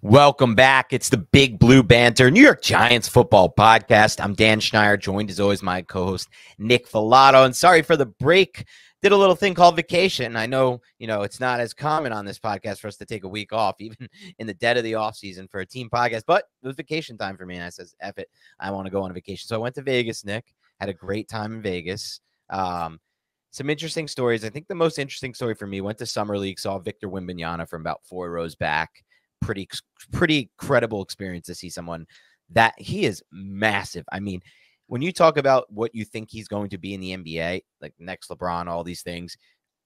Welcome back. It's the Big Blue Banter, New York Giants football podcast. I'm Dan Schneider, joined as always my co-host Nick Filato. And sorry for the break. Did a little thing called vacation. I know, it's not as common on this podcast for us to take a week off, even in the dead of the off season for a team podcast. But it was vacation time for me, and I says, "F it, I want to go on a vacation." So I went to Vegas. Nick had a great time in Vegas. Some interesting stories. I think the most interesting story for me, went to Summer League, saw Victor Wembanyama from about 4 rows back. Pretty credible experience to see someone that he is massive. I mean, when you talk about what you think he's going to be in the NBA, like next LeBron, all these things,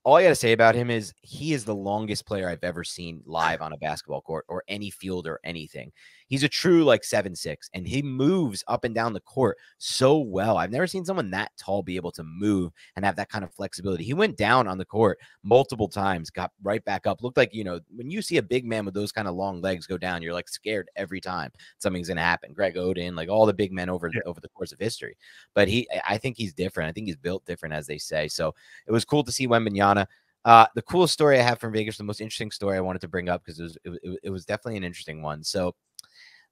all I got to say about him is he is the longest player I've ever seen live on a basketball court or any field or anything. He's a true 7'6", and he moves up and down the court so well. I've never seen someone that tall be able to move and have that kind of flexibility. He went down on the court multiple times, got right back up. Looked like, when you see a big man with those kind of long legs go down, you're scared every time something's going to happen. Greg Oden, all the big men over the course of history. But I think he's different. I think he's built different, as they say. So it was cool to see Wembanyama. The coolest story I have from Vegas, the most interesting story I wanted to bring up because it was definitely an interesting one. So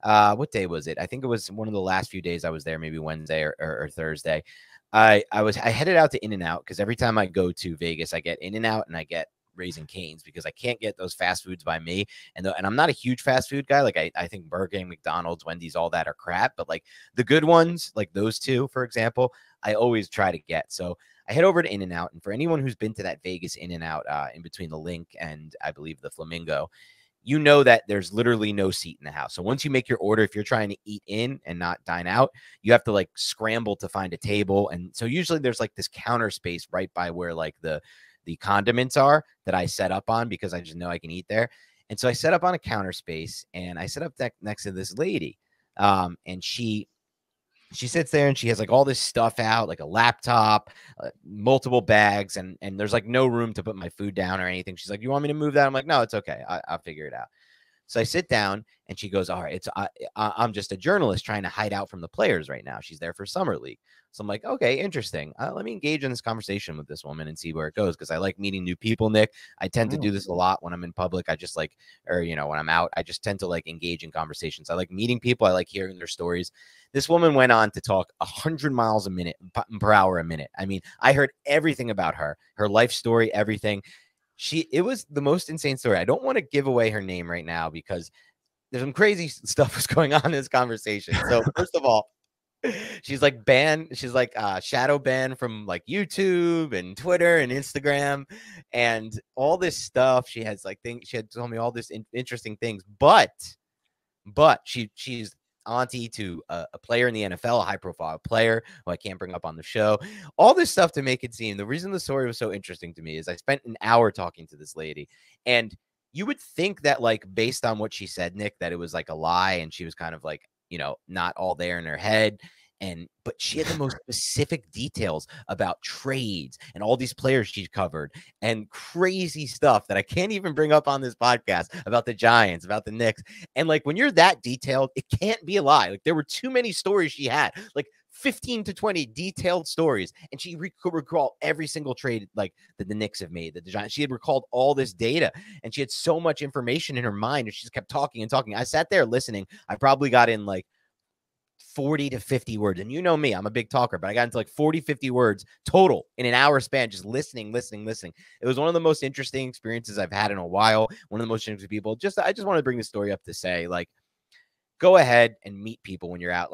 what day was it? I think it was one of the last few days I was there, maybe Wednesday or Thursday. I headed out to In-N-Out because every time I go to Vegas, I get In-N-Out and I get Raising Cane's because I can't get those fast foods by me. And I'm not a huge fast food guy. I think Burger King, McDonald's, Wendy's, all that are crap. But the good ones, like those two, for example, I always try to get. So I head over to In-N-Out, and for anyone who's been to that Vegas In-N-Out in between the Link and I believe the Flamingo, you know that there's literally no seat in the house. So once you make your order, if you're trying to eat in and not dine out, you have to scramble to find a table. And so usually there's this counter space right by where the condiments are that I set up on because I just know I can eat there. And so I set up on a counter space, and I set up next to this lady. And she sits there and she has all this stuff out, like a laptop, multiple bags, and there's no room to put my food down or anything. She's like, "You want me to move that?" I'm like, "No, it's okay. I'll figure it out." So I sit down and she goes, "All right, I'm just a journalist trying to hide out from the players right now." She's there for Summer League. So I'm like, "Okay, interesting. Let me engage in this conversation with this woman and see where it goes." Because I like meeting new people, Nick. I tend to do this a lot when I'm in public. I just when I'm out, I just tend to engage in conversations. I like meeting people. I like hearing their stories. This woman went on to talk 100 miles per hour a minute. I mean, I heard everything about her life story, everything. It was the most insane story. I don't want to give away her name right now because there's some crazy stuff was going on in this conversation. So first of all, she's banned. She's shadow banned from YouTube and Twitter and Instagram and all this stuff. She has she had told me all this interesting things, but she's auntie to a player in the NFL, a high profile player who I can't bring up on the show. All this stuff to make it seem. The reason the story was so interesting to me is I spent an hour talking to this lady, and you would think that based on what she said, Nick, that it was a lie and she was kind of not all there in her head. But she had the most specific details about trades and all these players she's covered and crazy stuff that I can't even bring up on this podcast about the Giants, about the Knicks. And when you're that detailed, it can't be a lie. There were too many stories she had, 15 to 20 detailed stories. And she could recall every single trade that the Knicks have made, that the Giants. She had recalled all this data and she had so much information in her mind. And she just kept talking and talking. I sat there listening. I probably got in 40 to 50 words. And you know me, I'm a big talker, but I got into 40, 50 words total in an hour span, just listening. It was one of the most interesting experiences I've had in a while. One of the most interesting people. I just want to bring the story up to say, go ahead and meet people when you're out.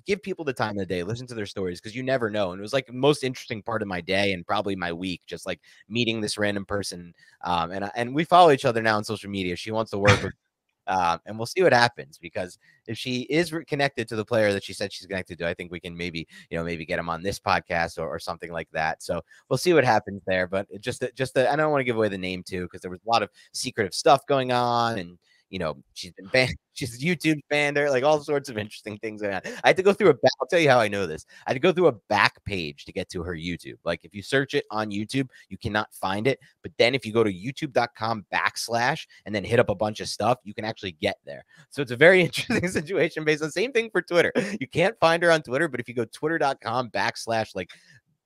Give people the time of the day, listen to their stories, because you never know. And it was the most interesting part of my day and probably my week, just meeting this random person. And we follow each other now on social media. She wants to work with and we'll see what happens, because if she is connected to the player that she said she's connected to, I think we can maybe get him on this podcast or something like that. So we'll see what happens there. But I don't want to give away the name too, because there was a lot of secretive stuff going on, and she's been banned. She's YouTube banned her, all sorts of interesting things. I had to go through I'll tell you how I know this. I had to go through a back page to get to her YouTube. If you search it on YouTube, you cannot find it. But then if you go to youtube.com/ and then hit up a bunch of stuff, you can actually get there. So it's a very interesting situation based on the same thing for Twitter. You can't find her on Twitter, but if you go twitter.com/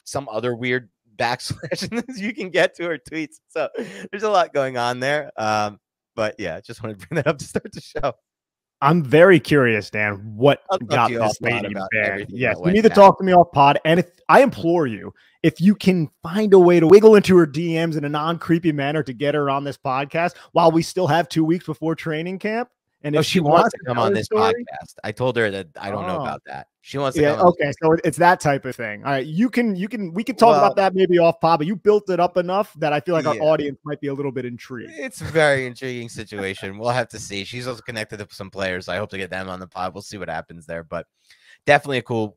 some other weird / you can get to her tweets. So there's a lot going on there. But yeah, just wanted to bring that up to start the show. I'm very curious, Dan, what I'll talk got to you this offline lady about banned. everything Yes, that you went need to down. talk to me off pod. And if I implore you, if you can find a way to wiggle into her DMs in a non-creepy manner to get her on this podcast while we still have 2 weeks before training camp. And if She wants to come on this podcast. I told her that I don't know about that. She wants to come on. Okay, so it's that type of thing. All right, we can talk about that maybe off pod, but you built it up enough that I feel like our audience might be a little bit intrigued. It's a very intriguing situation. We'll have to see. She's also connected to some players. I hope to get them on the pod. We'll see what happens there, but definitely a cool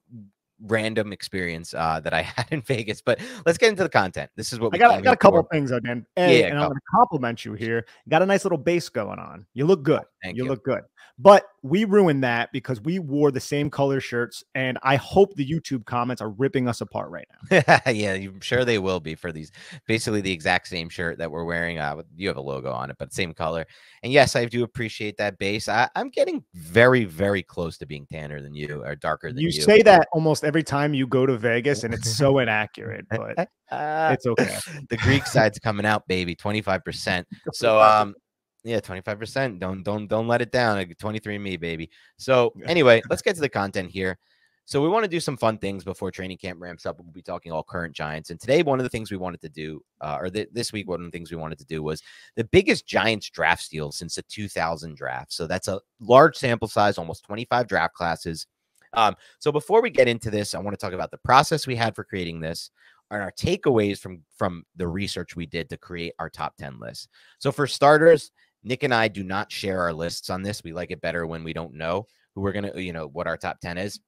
random experience that I had in Vegas. But let's get into the content. This is what I got a couple of things again. And I'm going to compliment you here. You got a nice little base going on. You look good. You look good. But we ruined that because we wore the same color shirts, and I hope the YouTube comments are ripping us apart right now. Yeah, I'm sure they will be for these. Basically the exact same shirt that we're wearing. You have a logo on it, but same color. And yes, I do appreciate that base. I'm getting very, very close to being tanner than you, or darker than you. You say that almost every time you go to Vegas, and it's so inaccurate, but it's okay. The Greek side's coming out, baby. 25%. So yeah, 25%. Don't let it down. 23andMe, baby. So anyway, let's get to the content here. So we want to do some fun things before training camp ramps up. We'll be talking all current Giants. And today, one of the things we wanted to do, this week, one of the things we wanted to do was the biggest Giants draft steal since the 2000 draft. So that's a large sample size, almost 25 draft classes. So before we get into this, I want to talk about the process we had for creating this and our takeaways from the research we did to create our top 10 list. So for starters, Nick and I do not share our lists on this. We like it better when we don't know who we're going to, what our top 10 is.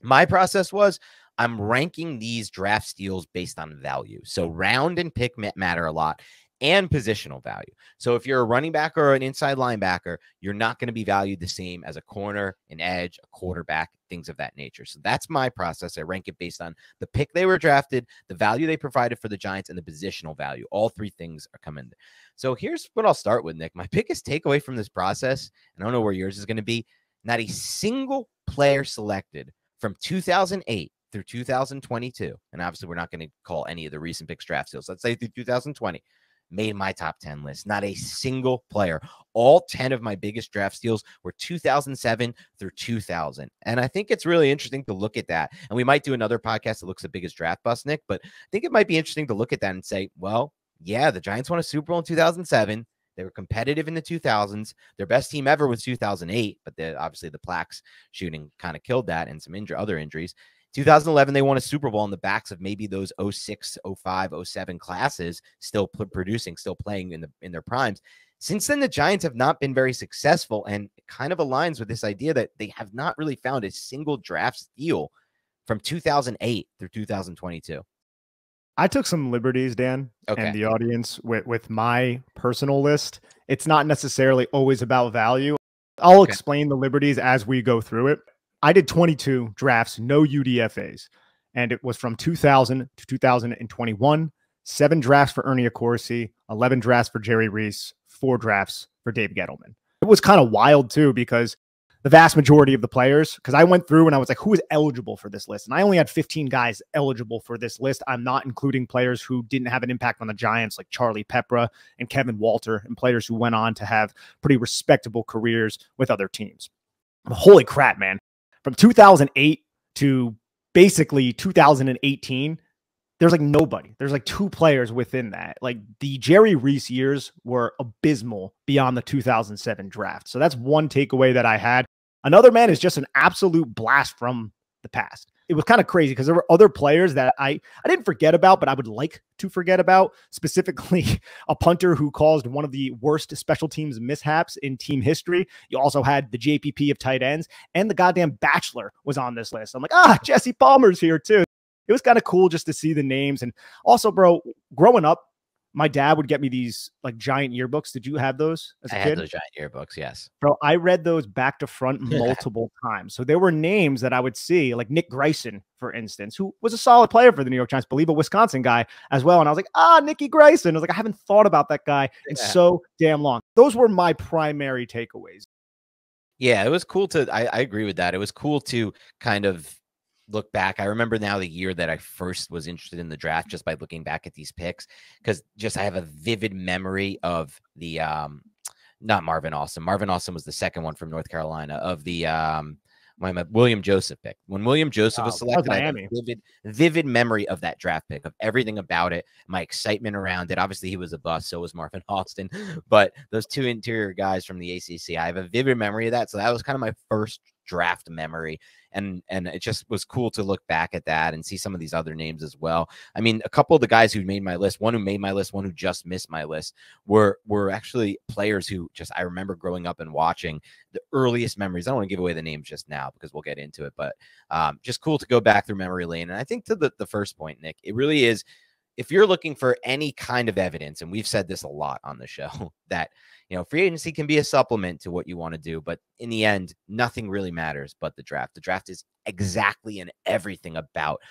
My process was I'm ranking these draft steals based on value. So round and pick matter a lot, and positional value. So if you're a running back or an inside linebacker, you're not going to be valued the same as a corner, an edge, a quarterback, things of that nature. So that's my process. I rank it based on the pick they were drafted, the value they provided for the Giants, and the positional value. All three things are coming. So here's what I'll start with, Nick. My biggest takeaway from this process, and I don't know where yours is going to be, not a single player selected from 2008 through 2022, and obviously we're not going to call any of the recent picks draft steals. Let's say through 2020, made my top 10 list. Not a single player. All 10 of my biggest draft steals were 2007 through 2000. And I think it's really interesting to look at that. And we might do another podcast that looks at biggest draft bust, Nick, but I think it might be interesting to look at that and say, well, yeah, the Giants won a Super Bowl in 2007. They were competitive in the 2000s. Their best team ever was 2008, but obviously the Plaques shooting kind of killed that and some other injuries. 2011, they won a Super Bowl on the backs of maybe those 06, 05, 07 classes, still producing, still playing in their primes. Since then, the Giants have not been very successful, and it kind of aligns with this idea that they have not really found a single draft steal from 2008 through 2022. I took some liberties, Dan, and the audience with my personal list. It's not necessarily always about value. I'll explain the liberties as we go through it. I did 22 drafts, no UDFAs, and it was from 2000 to 2021, 7 drafts for Ernie Accorsi, 11 drafts for Jerry Reese, 4 drafts for Dave Gettleman. It was kind of wild too, because the vast majority of the players, because I went through and I was like, who is eligible for this list? And I only had 15 guys eligible for this list. I'm not including players who didn't have an impact on the Giants, like Charlie Pepra and Kevin Walter, and players who went on to have pretty respectable careers with other teams. Holy crap, man. From 2008 to basically 2018, there's like nobody. There's like 2 players within that. Like the Jerry Reese years were abysmal beyond the 2007 draft. So that's one takeaway that I had. Another, man, is just an absolute blast from the past. It was kind of crazy because there were other players that I didn't forget about, but I would like to forget about, specifically a punter who caused one of the worst special teams mishaps in team history. You also had the JPP of tight ends, and the goddamn Bachelor was on this list. I'm like, Jesse Palmer's here too. It was kind of cool just to see the names. And also, bro, growing up, my dad would get me these like giant yearbooks. Did you have those as a kid? I had those giant yearbooks, yes. Bro, I read those back to front multiple times. So there were names that I would see, like Nick Grayson, for instance, who was a solid player for the New York Giants, believe a Wisconsin guy as well. And I was like, Nicky Grayson. I was like, I haven't thought about that guy in so damn long. Those were my primary takeaways. Yeah, it was cool to, I agree with that. It was cool to kind of look back. I remember now the year that I first was interested in the draft just by looking back at these picks, because just I have a vivid memory of the not Marvin Austin. Marvin Austin was the second one from North Carolina of the William Joseph pick. When William Joseph was selected, I have a vivid memory of that draft pick, of everything about it, my excitement around it. Obviously, he was a bust, so was Marvin Austin. But those two interior guys from the ACC, I have a vivid memory of that. So that was kind of my first draft memory. And it just was cool to look back at that and see some of these other names as well. I mean, a couple of the guys who made my list, one who made my list, one who just missed my list, were actually players who just I remember growing up and watching. The earliest memories. I don't want to give away the names just now because we'll get into it, but just cool to go back through memory lane. And I think to the first point, Nick, it really is, if you're looking for any kind of evidence, and we've said this a lot on the show, that, you know, free agency can be a supplement to what you want to do, but in the end, nothing really matters but the draft. The draft is exactly and everything about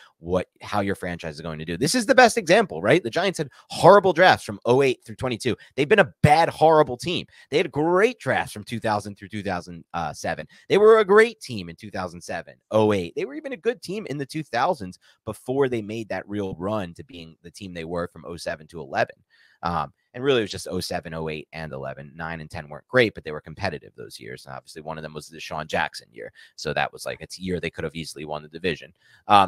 how your franchise is going to do. This is the best example, right? The Giants had horrible drafts from 08 through 22. They've been a bad, horrible team. They had great drafts from 2000 through 2007. They were a great team in 2007, 08. They were even a good team in the 2000s before they made that real run to being the team they were from 07 to 11. And really, it was just 07, 08, and 11. 9 and 10 weren't great, but they were competitive those years. And obviously, one of them was the Deshaun Jackson year. So that was like, it's a year they could have easily won the division.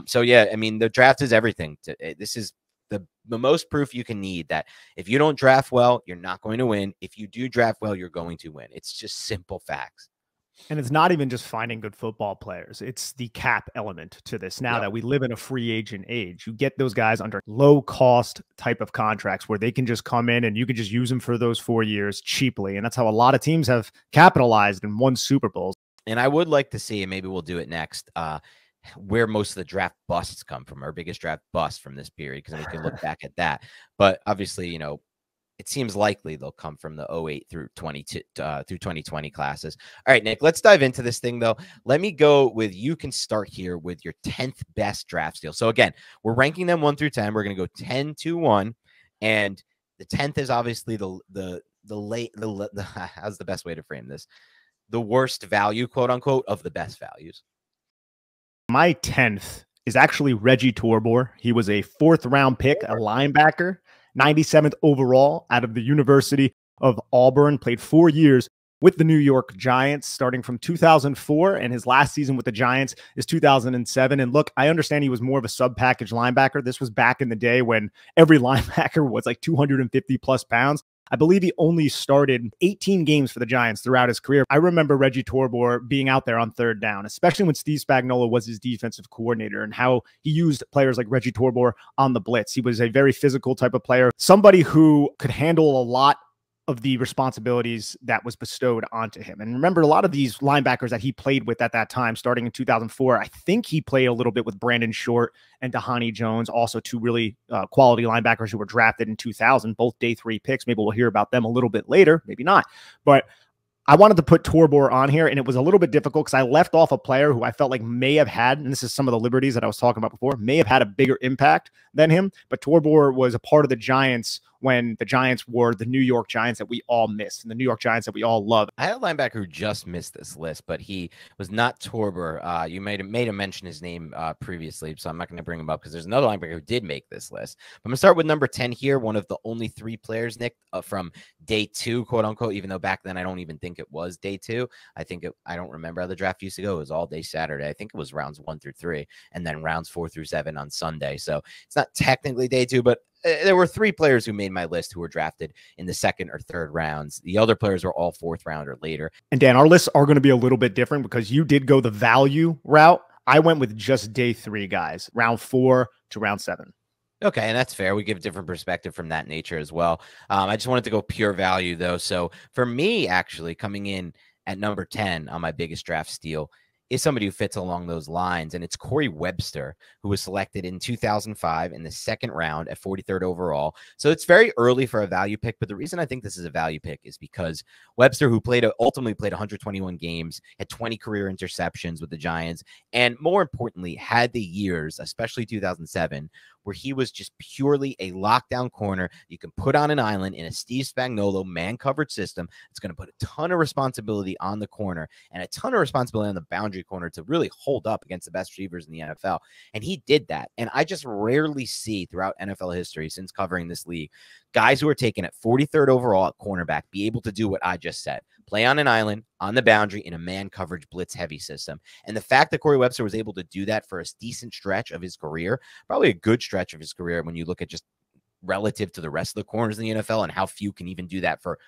So, yeah, I mean, the draft is everything. This is the most proof you can need that if you don't draft well, you're not going to win. If you do draft well, you're going to win. It's just simple facts. And it's not even just finding good football players. It's the cap element to this. Now that we live in a free agent age, you get those guys under low cost type of contracts where they can just come in and you can just use them for those 4 years cheaply. And that's how a lot of teams have capitalized and won Super Bowls. And I would like to see, and maybe we'll do it next, where most of the draft busts come from, our biggest draft bust from this period, because we can look back at that. But obviously, you know, it seems likely they'll come from the 08 through 2020 classes. All right, Nick, let's dive into this thing, though. Let me go with, you can start here with your 10th best draft steal. So again, we're ranking them 1 through 10. We're going to go 10 to 1. And the 10th is obviously the how's the best way to frame this? The worst value, quote unquote, of the best values. My 10th is actually Reggie Torbor. He was a 4th round pick, a linebacker. 97th overall out of the University of Auburn, played 4 years with the New York Giants starting from 2004, and his last season with the Giants is 2007. And look, I understand he was more of a sub-package linebacker. This was back in the day when every linebacker was like 250 plus pounds. I believe he only started 18 games for the Giants throughout his career. I remember Reggie Torbor being out there on 3rd down, especially when Steve Spagnuolo was his defensive coordinator, and how he used players like Reggie Torbor on the blitz. He was a very physical type of player, somebody who could handle a lot of the responsibilities that was bestowed onto him. And remember, a lot of these linebackers that he played with at that time, starting in 2004, I think he played a little bit with Brandon Short and Dhani Jones, also 2 really quality linebackers who were drafted in 2000, both day 3 picks. Maybe we'll hear about them a little bit later, maybe not. But I wanted to put Torbor on here, and it was a little bit difficult because I left off a player who I felt like may have had, and this is some of the liberties that I was talking about before, may have had a bigger impact than him. But Torbor was a part of the Giants when the Giants were the New York Giants that we all missed, and the New York Giants that we all love. I had a linebacker who just missed this list, but he was not Torbor. You made him mention his name previously, so I'm not going to bring him up because there's another linebacker who did make this list. But I'm going to start with number 10 here, one of the only 3 players, Nick, from day 2, quote unquote, even though back then I don't even think it was day 2. I don't remember how the draft used to go. It was all day Saturday. I think it was rounds 1 through 3, and then rounds 4 through 7 on Sunday. So it's not technically day 2, but there were 3 players who made my list who were drafted in the 2nd or 3rd rounds. The other players were all 4th round or later. And Dan, our lists are going to be a little bit different because you did go the value route. I went with just day 3 guys, round 4 to round 7. Okay, and that's fair. We give a different perspective from that nature as well. I just wanted to go pure value, though. So for me, actually, coming in at number 10 on my biggest draft steal is somebody who fits along those lines, and it's Corey Webster, who was selected in 2005 in the 2nd round at 43rd overall. So it's very early for a value pick, but the reason I think this is a value pick is because Webster, who ultimately played 121 games, had 20 career interceptions with the Giants, and more importantly, had the years, especially 2007, where he was just purely a lockdown corner you can put on an island in a Steve Spagnuolo man-covered system. It's going to put a ton of responsibility on the corner and a ton of responsibility on the boundary corner to really hold up against the best receivers in the NFL. And he did that. And I just rarely see throughout NFL history since covering this league, guys who are taken at 43rd overall at cornerback be able to do what I just said. Play on an island, on the boundary, in a man coverage blitz heavy system. And the fact that Corey Webster was able to do that for a decent stretch of his career, probably a good stretch of his career when you look at just relative to the rest of the corners in the NFL and how few can even do that for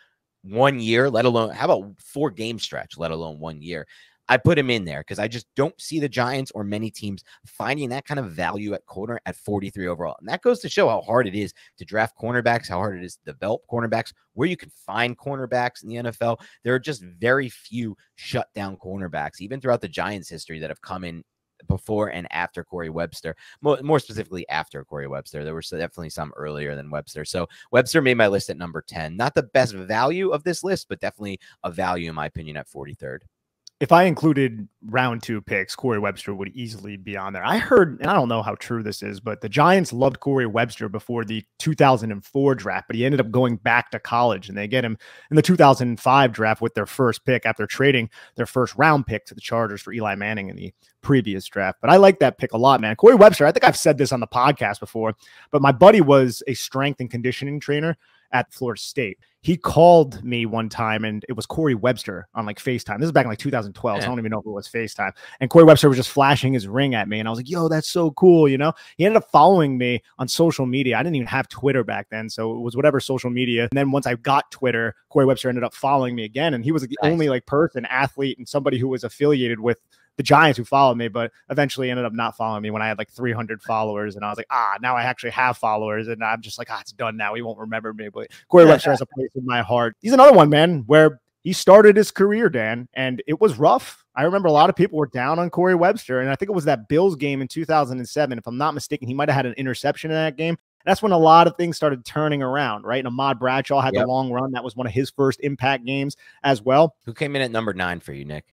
1 year, let alone, how about 4-game stretch, let alone 1 year. I put him in there because I just don't see the Giants or many teams finding that kind of value at corner at 43 overall. And that goes to show how hard it is to draft cornerbacks, how hard it is to develop cornerbacks, where you can find cornerbacks in the NFL. There are just very few shutdown cornerbacks, even throughout the Giants' history, that have come in before and after Corey Webster, more specifically after Corey Webster. There were definitely some earlier than Webster. So Webster made my list at number 10. Not the best value of this list, but definitely a value, in my opinion, at 43rd. If I included round 2 picks, Corey Webster would easily be on there. I heard, and I don't know how true this is, but the Giants loved Corey Webster before the 2004 draft, but he ended up going back to college, and they get him in the 2005 draft with their first pick after trading their first round pick to the Chargers for Eli Manning in the previous draft. But I like that pick a lot, man. Corey Webster, I think I've said this on the podcast before, but my buddy was a strength and conditioning trainer at Florida State. He called me one time, and it was Corey Webster on like FaceTime. This is back in like 2012. So I don't even know if it was FaceTime. And Corey Webster was just flashing his ring at me. And I was like, yo, that's so cool. You know, he ended up following me on social media. I didn't even have Twitter back then. So it was whatever social media. And then once I got Twitter, Corey Webster ended up following me again. And he was the only like person, athlete, and somebody who was affiliated with the Giants who followed me, but eventually ended up not following me when I had like 300 followers. And I was like, now I actually have followers. And I'm just like, it's done now. He won't remember me. But Corey Webster has a place in my heart. He's another one, man, where he started his career, Dan, and it was rough. I remember a lot of people were down on Corey Webster. And I think it was that Bills game in 2007. If I'm not mistaken, he might have had an interception in that game. That's when a lot of things started turning around, right? And Ahmad Bradshaw had the long run. That was one of his first impact games as well. Who came in at number 9 for you, Nick?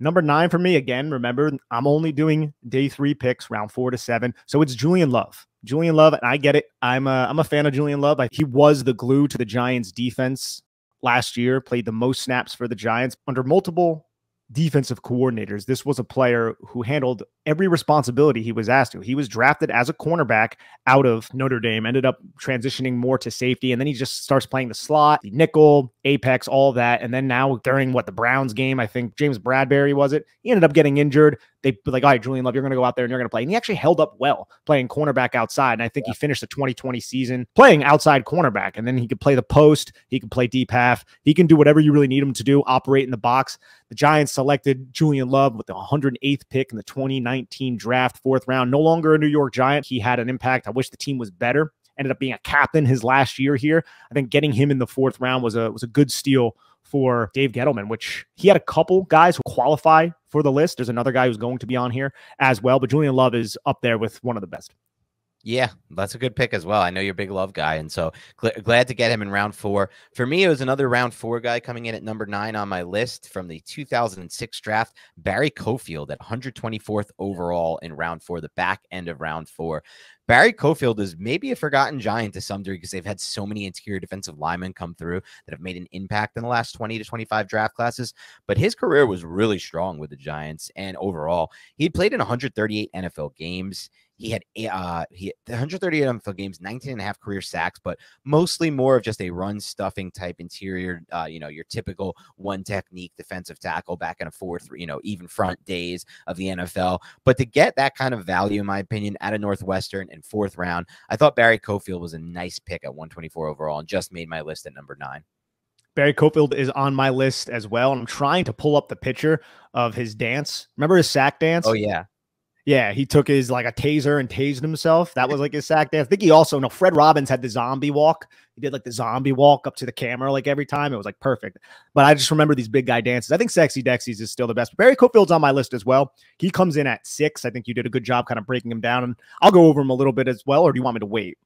Number 9 for me, again, remember, I'm only doing day 3 picks, round 4 to 7. So it's Julian Love. Julian Love, and I get it. I'm a fan of Julian Love. He was the glue to the Giants defense last year, played the most snaps for the Giants under multiple defensive coordinators. This was a player who handled every responsibility he was asked to. He was drafted as a cornerback out of Notre Dame, ended up transitioning more to safety, and then he just starts playing the slot, the nickel, apex, all that. And then now during the Browns game, I think James Bradbury was it, he ended up getting injured. They were like, all right, Julian Love, you're going to go out there and you're going to play. And he actually held up well playing cornerback outside. And I think he finished the 2020 season playing outside cornerback. And then he could play the post. He can play deep half. He can do whatever you really need him to do, operate in the box. The Giants selected Julian Love with the 108th pick in the 2019 draft, 4th round. No longer a New York Giant. He had an impact. I wish the team was better. Ended up being a captain his last year here. I think getting him in the 4th round was a good steal for Dave Gettleman, which he had a couple guys who qualify for the list. There's another guy who's going to be on here as well, but Julian Love is up there with one of the best. Yeah, that's a good pick as well. I know you're a big Love guy, and so glad to get him in round 4. For me, it was another round 4 guy coming in at number 9 on my list from the 2006 draft, Barry Cofield at 124th overall in round 4, the back end of round 4. Barry Cofield is maybe a forgotten Giant to some degree because they've had so many interior defensive linemen come through that have made an impact in the last 20 to 25 draft classes. But his career was really strong with the Giants, and overall, he played in 138 NFL games. He had 138 NFL games, 19.5 career sacks, but mostly more of just a run stuffing type interior, your typical one technique defensive tackle back in a 4-3, even front days of the NFL. But to get that kind of value, in my opinion, out of Northwestern in 4th round, I thought Barry Cofield was a nice pick at 124 overall and just made my list at number 9. Barry Cofield is on my list as well. And I'm trying to pull up the picture of his dance. Remember his sack dance? Oh, yeah. Yeah, he took his like a taser and tased himself. That was like his sack dance. I think he also, Fred Robbins had the zombie walk. He did like the zombie walk up to the camera like every time. It was like perfect. But I just remember these big guy dances. I think Sexy Dexys is still the best. But Barry Cofield's on my list as well. He comes in at 6. I think you did a good job kind of breaking him down. And I'll go over him a little bit as well. Or do you want me to wait?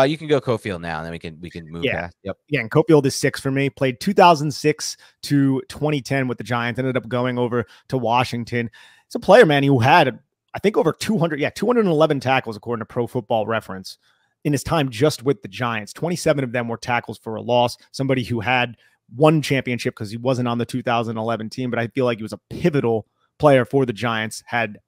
You can go Cofield now, and then we can move past. Yep. Yeah, and Cofield is 6 for me. Played 2006 to 2010 with the Giants. Ended up going over to Washington. It's a player, man, who had I think over 211 tackles, according to Pro Football Reference, in his time just with the Giants. 27 of them were tackles for a loss. Somebody who had one championship because he wasn't on the 2011 team, but I feel like he was a pivotal player for the Giants, had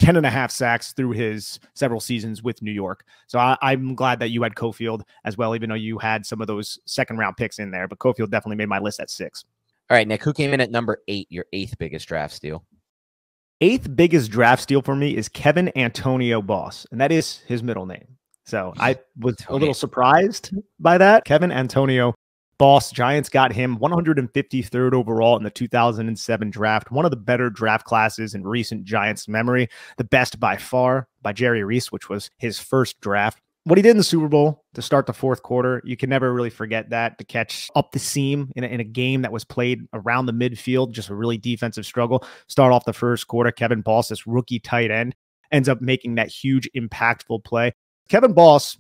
10.5 sacks through his several seasons with New York. So I'm glad that you had Cofield as well, even though you had some of those second-round picks in there. But Cofield definitely made my list at 6. All right, Nick, who came in at number 8, your 8th biggest draft steal? 8th biggest draft steal for me is Kevin Antonio Boss, and that is his middle name. So I was a little surprised by that. Kevin Antonio Boss, Giants got him 153rd overall in the 2007 draft. One of the better draft classes in recent Giants memory. The best by far by Jerry Reese, which was his first draft. What he did in the Super Bowl to start the fourth quarter, you can never really forget that. To catch up the seam in a game that was played around the midfield, just a really defensive struggle. Start off the first quarter, Kevin Boss, this rookie tight end, ends up making that huge impactful play. Kevin Boss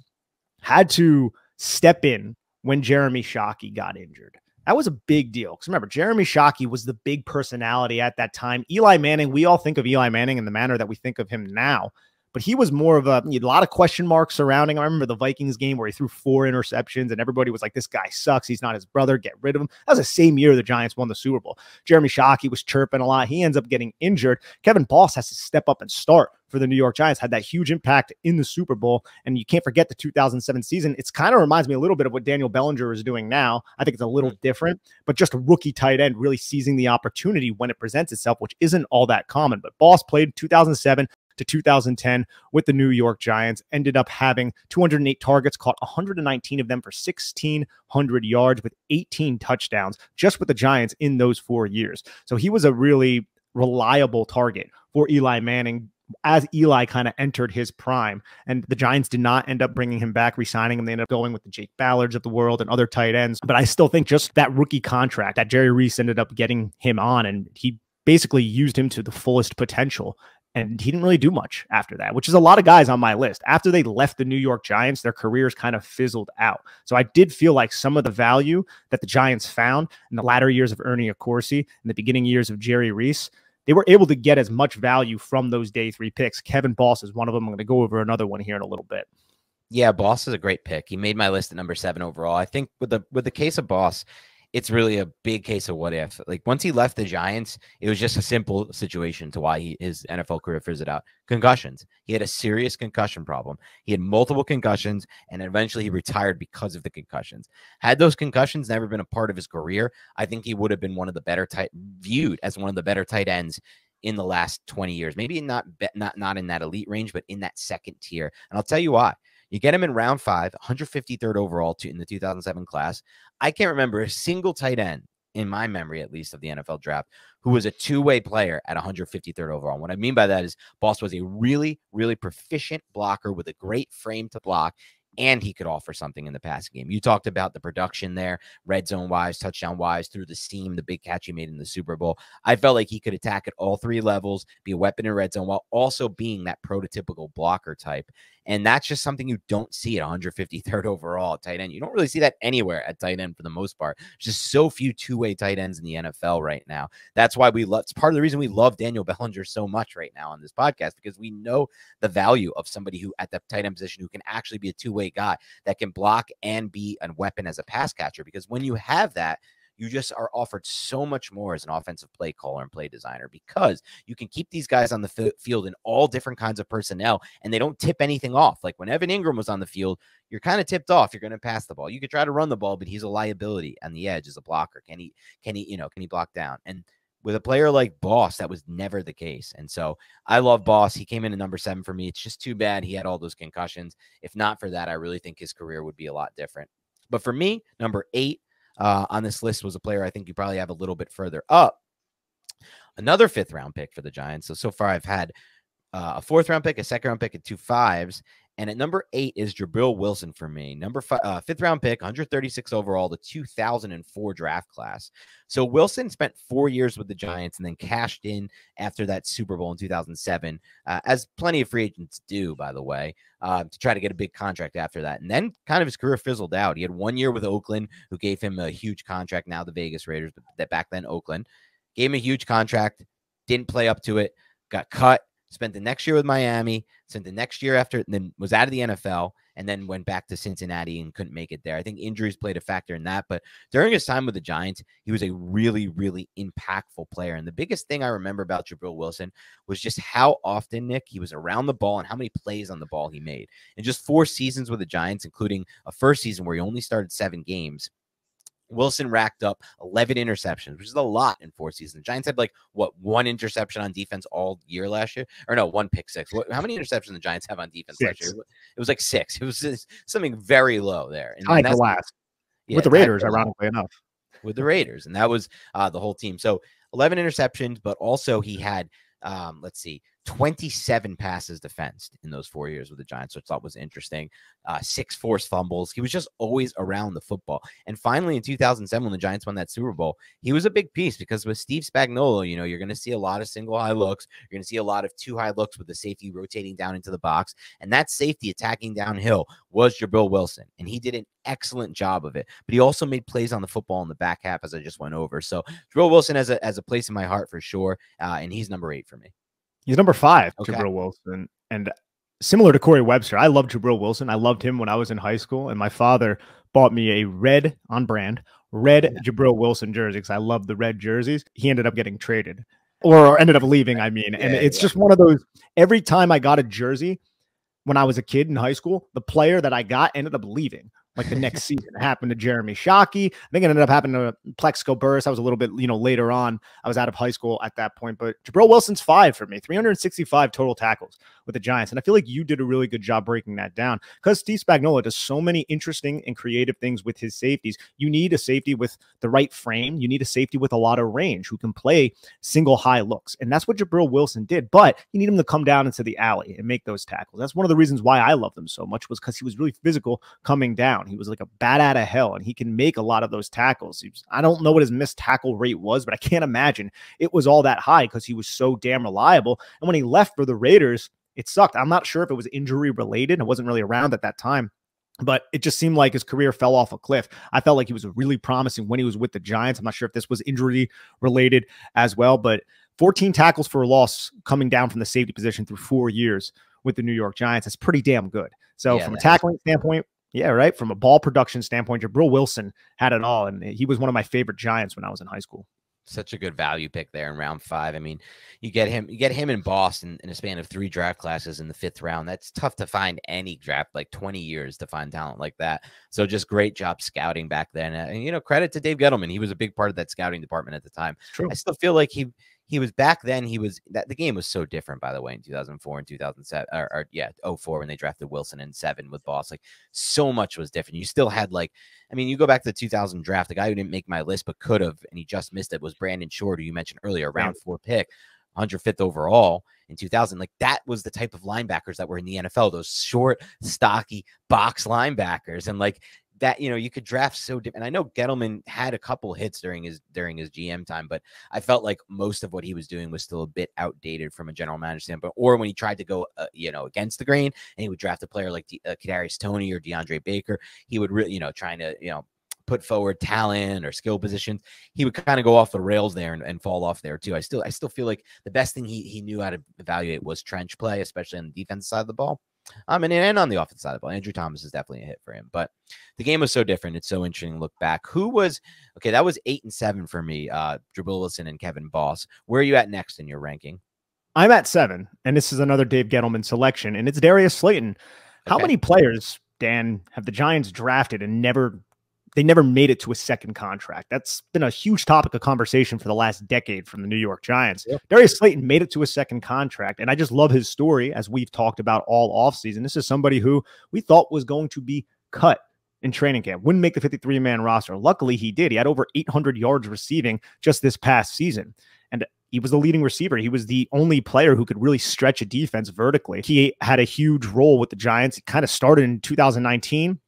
had to step in when Jeremy Shockey got injured. That was a big deal. Because remember, Jeremy Shockey was the big personality at that time. Eli Manning, we all think of Eli Manning in the manner that we think of him now. But he was more of a lot of question marks surrounding. I remember the Vikings game where he threw 4 interceptions and everybody was like, this guy sucks. He's not his brother. Get rid of him. That was the same year the Giants won the Super Bowl. Jeremy Shockey was chirping a lot. He ends up getting injured. Kevin Boss has to step up and start for the New York Giants, had that huge impact in the Super Bowl. And you can't forget the 2007 season. It's kind of reminds me a little bit of what Daniel Bellinger is doing now. I think it's a little different, but just a rookie tight end really seizing the opportunity when it presents itself, which isn't all that common. But Boss played 2007 to 2010 with the New York Giants, ended up having 208 targets, caught 119 of them for 1,600 yards with 18 touchdowns just with the Giants in those 4 years. So he was a really reliable target for Eli Manning as Eli kind of entered his prime. And the Giants did not end up bringing him back, re-signing him. They ended up going with the Jake Ballards of the world and other tight ends. But I still think just that rookie contract that Jerry Reese ended up getting him on, and he basically used him to the fullest potential. And he didn't really do much after that, which is a lot of guys on my list. After they left the New York Giants, their careers kind of fizzled out. So I did feel like some of the value that the Giants found in the latter years of Ernie Accorsi and the beginning years of Jerry Reese, they were able to get as much value from those day 3 picks. Kevin Boss is one of them. I'm going to go over another one here in a little bit. Yeah, Boss is a great pick. He made my list at number 7 overall. I think with the case of Boss, it's really a big case of what if. Like once he left the Giants, it was just a simple situation to why his NFL career fizzled out. Concussions. He had a serious concussion problem. He had multiple concussions, and eventually he retired because of the concussions. Had those concussions never been a part of his career, I think he would have been one of the better viewed as one of the better tight ends in the last 20 years. Maybe not in that elite range, but in that second tier. And I'll tell you why. You get him in round 5, 153rd overall in the 2007 class. I can't remember a single tight end, in my memory at least, of the NFL draft who was a two-way player at 153rd overall. What I mean by that is Boss was a really, really proficient blocker with a great frame to block, and he could offer something in the passing game. You talked about the production there, red zone wise, touchdown wise, through the seam, the big catch he made in the Super Bowl. I felt like he could attack at all 3 levels, be a weapon in red zone, while also being that prototypical blocker type. And that's just something you don't see at 153rd overall at tight end. You don't really see that anywhere at tight end for the most part. There's just so few two-way tight ends in the NFL right now. That's why it's part of the reason we love Daniel Bellinger so much right now on this podcast, because we know the value of somebody who at the tight end position who can actually be a two-way guy that can block and be a weapon as a pass catcher. Because when you have that, you just are offered so much more as an offensive play caller and play designer, because you can keep these guys on the field in all different kinds of personnel, and they don't tip anything off. Like when Evan Ingram was on the field, you're kind of tipped off. You're going to pass the ball. You could try to run the ball, but he's a liability on the edge as a blocker. Can he block down? And with a player like Boss, that was never the case. And so I love Boss. He came in at number 7 for me. It's just too bad he had all those concussions. If not for that, I really think his career would be a lot different. But for me, number 8 on this list was a player I think you probably have a little bit further up. Another 5th round pick for the Giants. So far I've had a 4th round pick, a 2nd round pick, and 2 5s. And at number 8 is Jabril Wilson for me. Number 5th round pick, 136 overall, the 2004 draft class. So Wilson spent 4 years with the Giants and then cashed in after that Super Bowl in 2007, as plenty of free agents do, by the way, to try to get a big contract after that. And then kind of his career fizzled out. He had 1 year with Oakland, who gave him a huge contract, now the Vegas Raiders, but that back then Oakland. Gave him a huge contract, didn't play up to it, got cut. spent the next year with Miami, spent the next year after, and then was out of the NFL, and then went back to Cincinnati and couldn't make it there. I think injuries played a factor in that, but during his time with the Giants, he was a really, really impactful player. And the biggest thing I remember about Jabril Wilson was just how often, Nick, he was around the ball and how many plays on the ball he made. In just 4 seasons with the Giants, including a first season where he only started 7 games, Wilson racked up 11 interceptions, which is a lot in 4 seasons. The Giants had like, what, 1 interception on defense all year last year? Or no, 1 pick six. How many interceptions the Giants have on defense 6. last year? It was like 6. It was something very low there. And tied for last. Yeah, with the Raiders, ironically enough. With the Raiders. And that was the whole team. So 11 interceptions, but also he had, let's see, 27 passes defensed in those 4 years with the Giants, which I thought was interesting. 6 forced fumbles. He was just always around the football. And finally, in 2007, when the Giants won that Super Bowl, he was a big piece because with Steve Spagnuolo, you know, you're going to see a lot of single high looks. You're going to see a lot of 2 high looks with the safety rotating down into the box. And that safety attacking downhill was Jabril Wilson. And he did an excellent job of it. But he also made plays on the football in the back half, as I just went over. So Jabril Wilson has a place in my heart for sure. And he's number 8 for me. He's number 5, okay. Jabril Wilson. And similar to Corey Webster, I love Jabril Wilson. I loved him when I was in high school, and my father bought me a red Jabril Wilson jersey because I love the red jerseys. He ended up getting traded or ended up leaving, I mean. And it's just one of those, every time I got a jersey when I was a kid in high school, the player that I got ended up leaving. Like the next season. It happened to Jeremy Shockey. I think it ended up happening to Plexico Burress. I was a little bit, later on. I was out of high school at that point. But Jabril Wilson's 5 for me. 365 total tackles with the Giants. And I feel like you did a really good job breaking that down because Steve Spagnuolo does so many interesting and creative things with his safeties. You need a safety with the right frame. You need a safety with a lot of range who can play single high looks. And that's what Jabril Wilson did. But you need him to come down into the alley and make those tackles. That's one of the reasons why I love him so much was because he was really physical coming down. He was like a bat out of hell, and he can make a lot of those tackles. I don't know what his missed tackle rate was, but I can't imagine it was all that high because he was so damn reliable. And when he left for the Raiders, it sucked. I'm not sure if it was injury related. I wasn't really around at that time, but it just seemed like his career fell off a cliff. I felt like he was really promising when he was with the Giants. I'm not sure if this was injury related as well, but 14 tackles for a loss coming down from the safety position through 4 years with the New York Giants. That's pretty damn good. So from a tackling standpoint, yeah, right. From a ball production standpoint, Jabril Wilson had it all, and he was one of my favorite Giants when I was in high school. Such a good value pick there in round 5. I mean, you get him in Boston in a span of 3 draft classes in the 5th round. That's tough to find any draft, like 20 years to find talent like that. So just great job scouting back then. And, credit to Dave Gettleman. He was a big part of that scouting department at the time. True. I still feel like he was back then. The game was so different, by the way, in 2004 and 2007, or 04 when they drafted Wilson in 7 with Boss. Like so much was different. You still had you go back to the 2000 draft. The guy who didn't make my list but could have, and he just missed it, was Brandon Short, who you mentioned earlier, round 4 pick, 105th overall in 2000. Like that was the type of linebackers that were in the NFL. Those short, stocky box linebackers, and like that, you could draft so different. And I know Gettleman had a couple hits during his GM time, but I felt like most of what he was doing was still a bit outdated from a general manager standpoint. Or when he tried to go, against the grain, and he would draft a player like Kadarius Toney or DeAndre Baker, he would really, trying to, put forward talent or skill positions, he would kind of go off the rails there and fall off there too. I still feel like the best thing he knew how to evaluate was trench play, especially on the defense side of the ball. And on the offense side of the ball, Andrew Thomas is definitely a hit for him. But the game was so different. It's so interesting to look back. That was 8 and 7 for me, Jabril Wilson and Kevin Boss. Where are you at next in your ranking? I'm at 7, and this is another Dave Gettleman selection, and it's Darius Slayton. How many players, Dan, have the Giants drafted and never made it to a second contract? That's been a huge topic of conversation for the last decade from the New York Giants. Yep. Darius Slayton made it to a second contract, and I just love his story, as we've talked about all offseason. This is somebody who we thought was going to be cut in training camp, wouldn't make the 53-man roster. Luckily, he did. He had over 800 yards receiving just this past season, and he was the leading receiver. He was the only player who could really stretch a defense vertically. He had a huge role with the Giants. It kind of started in 2019.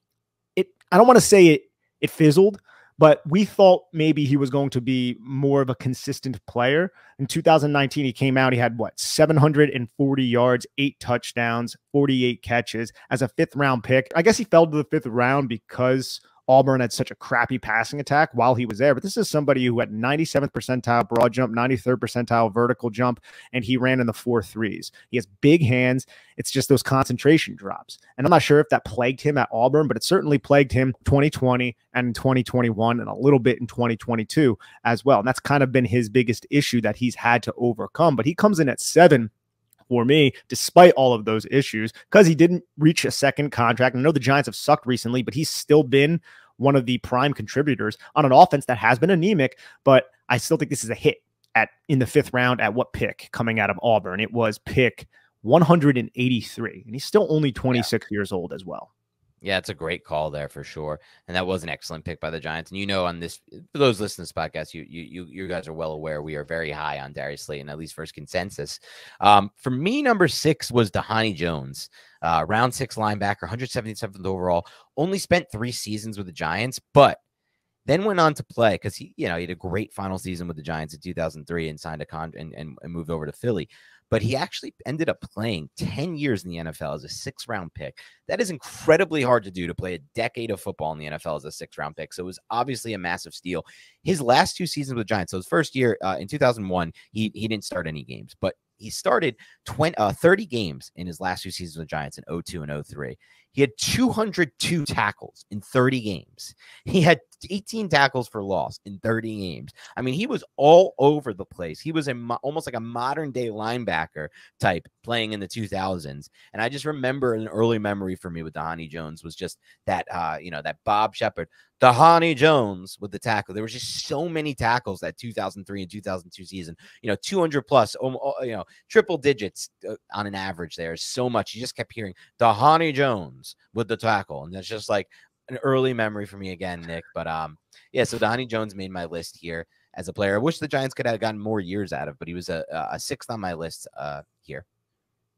I don't want to say it fizzled, but we thought maybe he was going to be more of a consistent player. In 2019, he came out, he had 740 yards, 8 touchdowns, 48 catches as a 5th round pick. I guess he fell to the 5th round because Auburn had such a crappy passing attack while he was there. But this is somebody who had 97th percentile broad jump, 93rd percentile vertical jump, and he ran in the 4.3s. He has big hands. It's just those concentration drops. And I'm not sure if that plagued him at Auburn, but it certainly plagued him 2020 and in 2021 and a little bit in 2022 as well. And that's kind of been his biggest issue that he's had to overcome. But he comes in at 7 for me, despite all of those issues, because he didn't reach a second contract. I know the Giants have sucked recently, but he's still been one of the prime contributors on an offense that has been anemic. But I still think this is a hit in the 5th round. At what pick coming out of Auburn? It was pick 183, and he's still only 26 years old as well. Yeah, it's a great call there for sure. And that was an excellent pick by the Giants. And you know, on this, for those listening to this podcast, you guys are well aware we are very high on Darius Slayton, at least first consensus. For me, number 6 was Dhani Jones, round 6 linebacker, 177th overall, only spent 3 seasons with the Giants, but then went on to play because he had a great final season with the Giants in 2003 and signed a contract and moved over to Philly. But he actually ended up playing 10 years in the NFL as a 6th-round pick. That is incredibly hard to do, to play a decade of football in the NFL as a 6th-round pick. So it was obviously a massive steal. His last 2 seasons with the Giants, so his first year in 2001, he didn't start any games, but he started 30 games in his last 2 seasons with the Giants in 2002 and 2003. He had 202 tackles in 30 games. He had 18 tackles for loss in 30 games. I mean, he was all over the place. He was almost like a modern day linebacker type playing in the 2000s. And I just remember an early memory for me with Dhani Jones was just that, that Bob Shepard, Dhani Jones with the tackle. There was just so many tackles that 2003 and 2002 season, 200 plus, triple digits on an average there. So much. You just kept hearing Dhani Jones with the tackle. And that's just like an early memory for me again, Nick. But yeah, so Dhani Jones made my list here as a player. I wish the Giants could have gotten more years out of, but he was a 6th on my list here.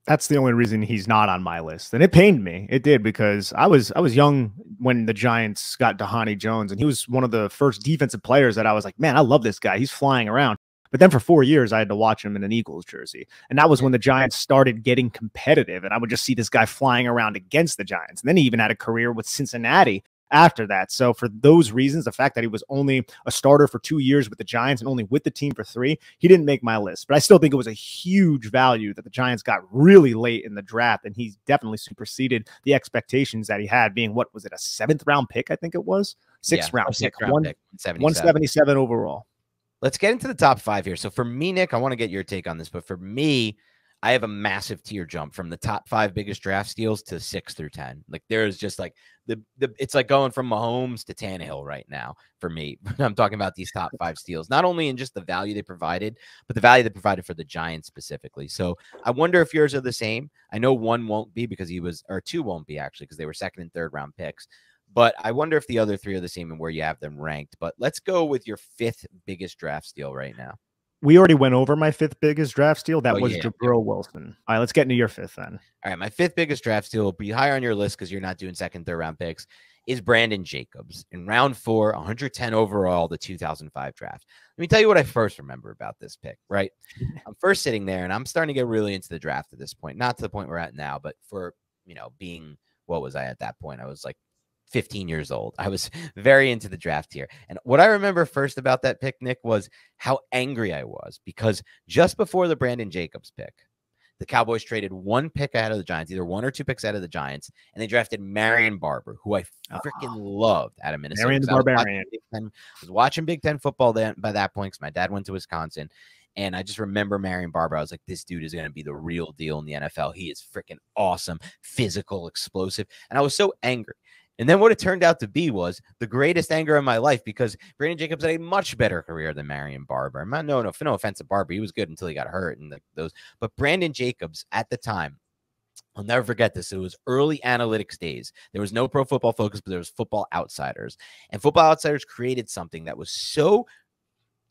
That's the only reason he's not on my list. And it pained me. It did, because I was young when the Giants got Dhani Jones, and he was one of the first defensive players that I was like, man, I love this guy. He's flying around. But then for 4 years, I had to watch him in an Eagles jersey. And that was when the Giants started getting competitive. And I would just see this guy flying around against the Giants. And then he even had a career with Cincinnati after that. So for those reasons, the fact that he was only a starter for 2 years with the Giants and only with the team for 3, he didn't make my list. But I still think it was a huge value that the Giants got really late in the draft. And he's definitely superseded the expectations that he had, being, what was it, a 7th-round pick, I think it was? 6th-round pick. 177 overall. Let's get into the top 5 here. So for me, Nick, I want to get your take on this, but for me, I have a massive tier jump from the top 5 biggest draft steals to 6 through 10. Like, there's just like it's like going from Mahomes to Tannehill right now for me. I'm talking about these top 5 steals, not only in just the value they provided, but the value they provided for the Giants specifically. So I wonder if yours are the same. I know one won't be because or 2 won't be actually, because they were 2nd and 3rd round picks. But I wonder if the other 3 are the same and where you have them ranked. But let's go with your 5th biggest draft steal right now. We already went over my 5th biggest draft steal. That was Jabril Wilson. All right, let's get into your 5th then. All right, my 5th biggest draft steal will be higher on your list because you're not doing 2nd, 3rd round picks, is Brandon Jacobs. In round 4, 110 overall, the 2005 draft. Let me tell you what I first remember about this pick, right? I'm first sitting there, and I'm starting to get really into the draft at this point. Not to the point we're at now, but for, being, what was I at that point? I was like 15 years old. I was very into the draft here. And what I remember first about that pick, Nick, was how angry I was, because just before the Brandon Jacobs pick, the Cowboys traded 1 pick ahead of the Giants, either 1 or 2 picks ahead of the Giants, and they drafted Marion Barber, who I freaking loved out of Minnesota. Marion the Barbarian. I was watching Big Ten football then by that point because my dad went to Wisconsin. And I just remember Marion Barber. I was like, this dude is going to be the real deal in the NFL. He is freaking awesome, physical, explosive. And I was so angry. And then what it turned out to be was the greatest anger in my life, because Brandon Jacobs had a much better career than Marion Barber. No offense to Barber. He was good until he got hurt and those. But Brandon Jacobs at the time, I'll never forget this. It was early analytics days. There was no Pro Football Focus, but there was Football Outsiders. And Football Outsiders created something that was so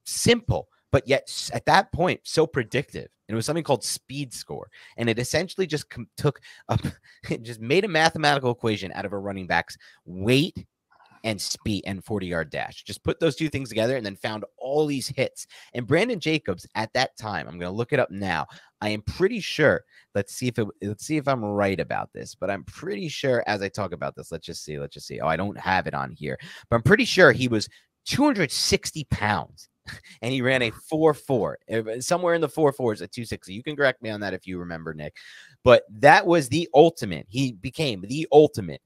simple, but yet at that point, so predictive. And it was something called speed score. And it essentially just it just made a mathematical equation out of a running back's weight, and speed and 40-yard dash. Just put those two things together and then found all these hits. And Brandon Jacobs at that time, I'm going to look it up now. I am pretty sure. Let's see if I'm right about this, but I'm pretty sure as I talk about this, let's just see. Oh, I don't have it on here, but I'm pretty sure he was 260 pounds and he ran a 4.4, somewhere in the 4.4s at 260. You can correct me on that if you remember, Nick, but that was the ultimate. He became the ultimate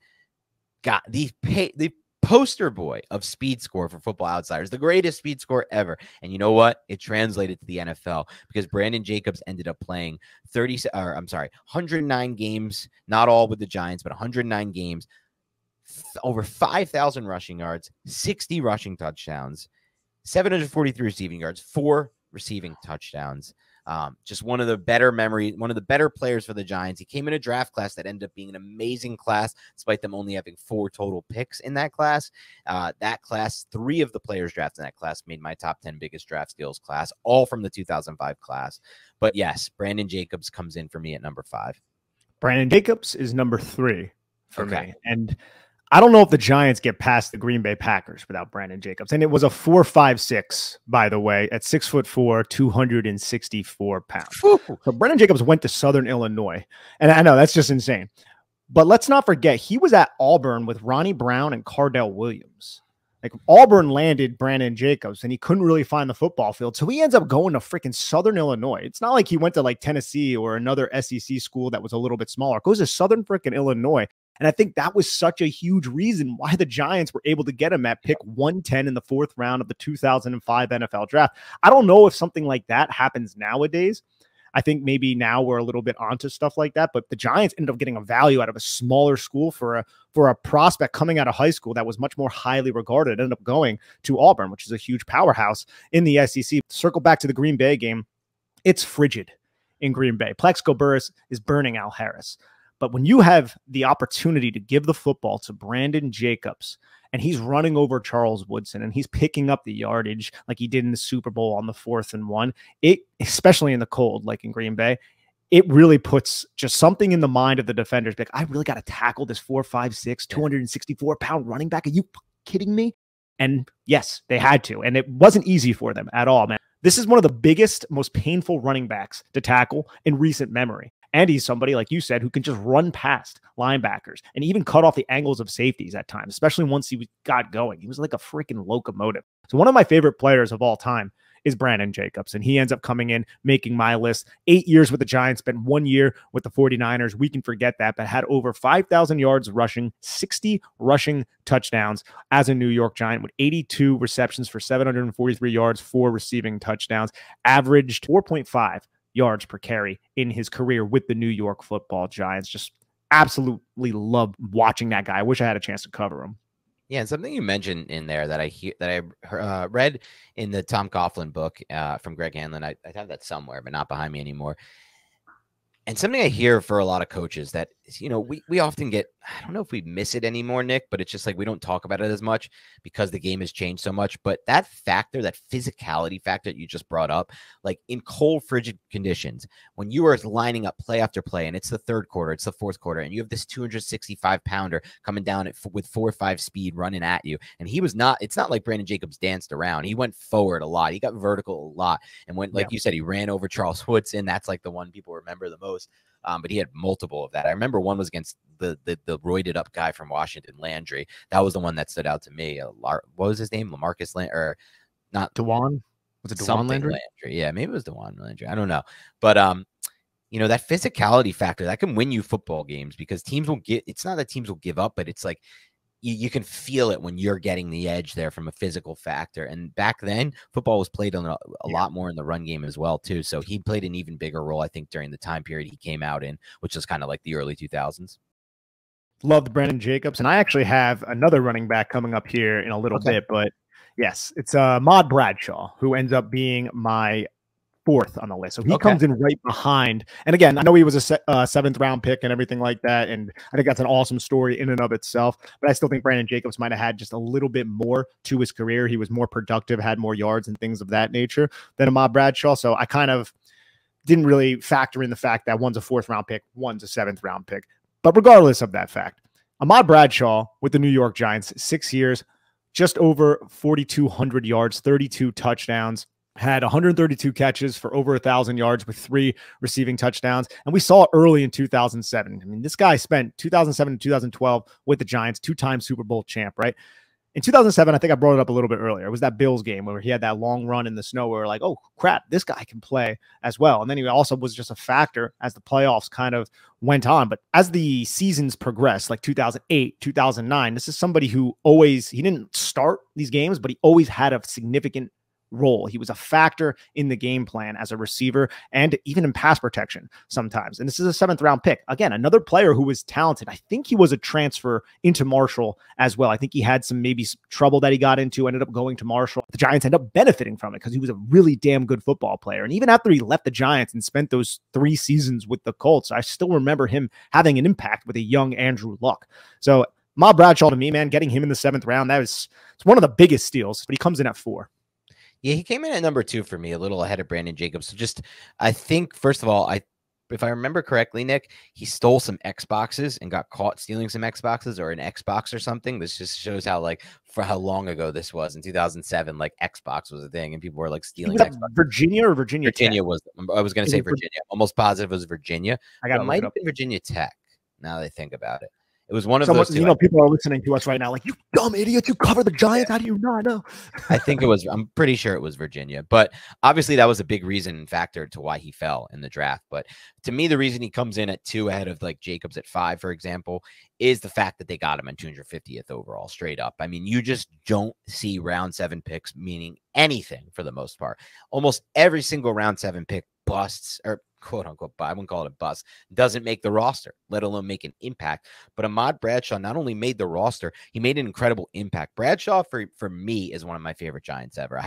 the poster boy of speed score for Football Outsiders, the greatest speed score ever. And you know what? It translated to the NFL because Brandon Jacobs ended up playing 109 games, not all with the Giants, but 109 games, over 5,000 rushing yards, 60 rushing touchdowns, 743 receiving yards, 4 receiving touchdowns. Just one of the better players for the Giants. He came in a draft class that ended up being an amazing class, despite them only having 4 total picks in that class. 3 of the players drafted in that class made my top 10 biggest draft steals class, all from the 2005 class. But yes, Brandon Jacobs comes in for me at number 5. Brandon Jacobs is number 3 for me. And I don't know if the Giants get past the Green Bay Packers without Brandon Jacobs. And it was a 4.56, by the way, at 6'4", 264 pounds. So Brandon Jacobs went to Southern Illinois. And I know that's just insane. But let's not forget, he was at Auburn with Ronnie Brown and Cardell Williams. Like, Auburn landed Brandon Jacobs and he couldn't really find the football field. So he ends up going to freaking Southern Illinois. It's not like he went to like Tennessee or another SEC school that was a little bit smaller. It goes to Southern freaking Illinois. And I think that was such a huge reason why the Giants were able to get him at pick 110 in the 4th round of the 2005 NFL draft. I don't know if something like that happens nowadays. I think maybe now we're a little bit onto stuff like that, but the Giants ended up getting a value out of a smaller school for a prospect coming out of high school that was much more highly regarded. Ended up going to Auburn, which is a huge powerhouse in the SEC. Circle back to the Green Bay game. It's frigid in Green Bay. Plexico Burress is burning Al Harris. But when you have the opportunity to give the football to Brandon Jacobs and he's running over Charles Woodson and he's picking up the yardage like he did in the Super Bowl on the 4th and 1, it, especially in the cold, like in Green Bay, it really puts just something in the mind of the defenders. Like, I really got to tackle this 4.56, 264-pound running back. Are you kidding me? And yes, they had to. And it wasn't easy for them at all, man. This is one of the biggest, most painful running backs to tackle in recent memory. And he's somebody, like you said, who can just run past linebackers and even cut off the angles of safeties at times, especially once he got going. He was like a freaking locomotive. So one of my favorite players of all time is Brandon Jacobs, and he ends up coming in, making my list. 8 years with the Giants, spent 1 year with the 49ers. We can forget that, but had over 5,000 yards rushing, 60 rushing touchdowns as a New York Giant with 82 receptions for 743 yards, 4 receiving touchdowns, averaged 4.5 yards per carry in his career with the New York Football Giants. Just absolutely love watching that guy. I wish I had a chance to cover him. Yeah, and something you mentioned in there that I read in the Tom Coughlin book from Greg Hanlon. I have that somewhere, but not behind me anymore. And something I hear for a lot of coaches that, you know, we often get, I don't know if we miss it anymore, Nick, but it's just like we don't talk about it as much because the game has changed so much. But that factor, that physicality factor that you just brought up, like in cold, frigid conditions, when you are lining up play after play and it's the 3rd quarter, it's the 4th quarter, and you have this 265-pounder coming down with 4.5 speed running at you. And he was not, it's not like Brandon Jacobs danced around. He went forward a lot. He got vertical a lot. And when, like you said, he ran over Charles Woodson. That's like the one people remember the most. But he had multiple of that. I remember one was against the roided up guy from Washington, Landry. That was the one that stood out to me. What was his name? LaMarcus Landry, or not DeJuan? Was it DeJuan Landry? Yeah, maybe it was DeJuan Landry. I don't know. But you know, that physicality factor that can win you football games because teams will get. It's not that teams will give up, but it's like you can feel it when you're getting the edge there from a physical factor. And back then, football was played on a lot more in the run game as well, too. So he played an even bigger role, I think, during the time period he came out in, which was kind of like the early 2000s. Loved Brandon Jacobs. And I actually have another running back coming up here in a little bit. But yes, it's Ahmad Bradshaw, who ends up being my 4th on the list. So he comes in right behind. And again, I know he was a 7th round pick and everything like that. And I think that's an awesome story in and of itself. But I still think Brandon Jacobs might have had just a little bit more to his career. He was more productive, had more yards and things of that nature than Ahmad Bradshaw. So I kind of didn't really factor in the fact that one's a 4th round pick, one's a 7th round pick. But regardless of that fact, Ahmad Bradshaw with the New York Giants, 6 years, just over 4,200 yards, 32 touchdowns, had 132 catches for over 1,000 yards with 3 receiving touchdowns. And we saw it early in 2007. I mean, this guy spent 2007 to 2012 with the Giants, 2-time Super Bowl champ, right? In 2007, I think I brought it up a little bit earlier. It was that Bills game where he had that long run in the snow where we're like, oh, crap, this guy can play as well. And then he also was just a factor as the playoffs kind of went on. But as the seasons progressed, like 2008, 2009, this is somebody who always, he didn't start these games, but he always had a significant role. He was a factor in the game plan as a receiver and even in pass protection sometimes. And this is a 7th round pick. Again, another player who was talented. I think he was a transfer into Marshall as well. I think he had some maybe trouble that he got into, ended up going to Marshall. The Giants ended up benefiting from it because he was a really damn good football player. And even after he left the Giants and spent those 3 seasons with the Colts, I still remember him having an impact with a young Andrew Luck. So Ahmad Bradshaw, to me, man, getting him in the 7th round, it's one of the biggest steals, but he comes in at 4. Yeah, he came in at number 2 for me, a little ahead of Brandon Jacobs. So just, I think, first of all, if I remember correctly, Nick, he stole some Xboxes and got caught stealing some Xboxes or an Xbox or something. This just shows how, like, for how long ago this was. In 2007, like, Xbox was a thing and people were like stealing Xbox. Virginia or Virginia Tech? Virginia was, I was going to say Virginia. Almost positive it was Virginia. It might have been Virginia Tech now that I think about it. It was one of those two. You know, people are listening to us right now like, you dumb idiot, you cover the Giants. How do you not know? I think it was, I'm pretty sure it was Virginia. But obviously that was a big reason and factor to why he fell in the draft. But to me, the reason he comes in at 2 ahead of like Jacobs at 5, for example, is the fact that they got him in 250th overall, straight up. I mean, you just don't see round 7 picks meaning anything for the most part. Almost every single round 7 pick busts, or quote unquote, I wouldn't call it a bust, doesn't make the roster, let alone make an impact. But Ahmad Bradshaw not only made the roster, he made an incredible impact. Bradshaw, for me, is one of my favorite Giants ever.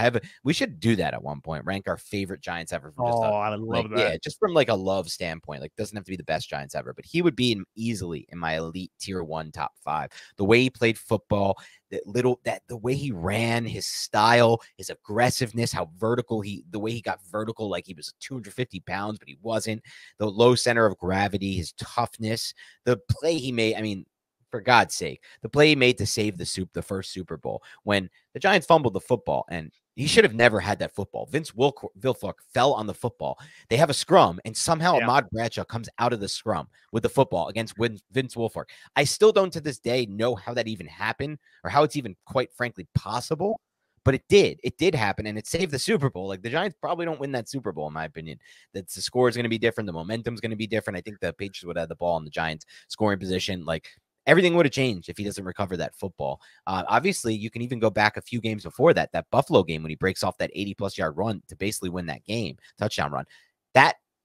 We should do that at one point, rank our favorite Giants ever. From just I would love that. Yeah, just from like a love standpoint. Like, doesn't have to be the best Giants ever, but he would be easily in my elite tier 1 top 5. The way he played football, the way he ran, his style, his aggressiveness, the way he got vertical, like he was 250 pounds, but he wasn't. The low center of gravity, his toughness, the play he made. I mean, for God's sake, the play he made to save the first Super Bowl when the Giants fumbled the football, and he should have never had that football. Vince Wilfork fell on the football. They have a scrum, and somehow Ahmad Bradshaw comes out of the scrum with the football against Vince Wilfork. I still don't to this day know how that even happened or how it's even, quite frankly, possible. But it did. It did happen, and it saved the Super Bowl. Like, the Giants probably don't win that Super Bowl, in my opinion. That the score is going to be different. The momentum's going to be different. I think the Patriots would have the ball in the Giants' scoring position. Like, everything would have changed if he doesn't recover that football. Obviously, you can even go back a few games before that Buffalo game when he breaks off that 80-plus yard run to basically win that game, touchdown run.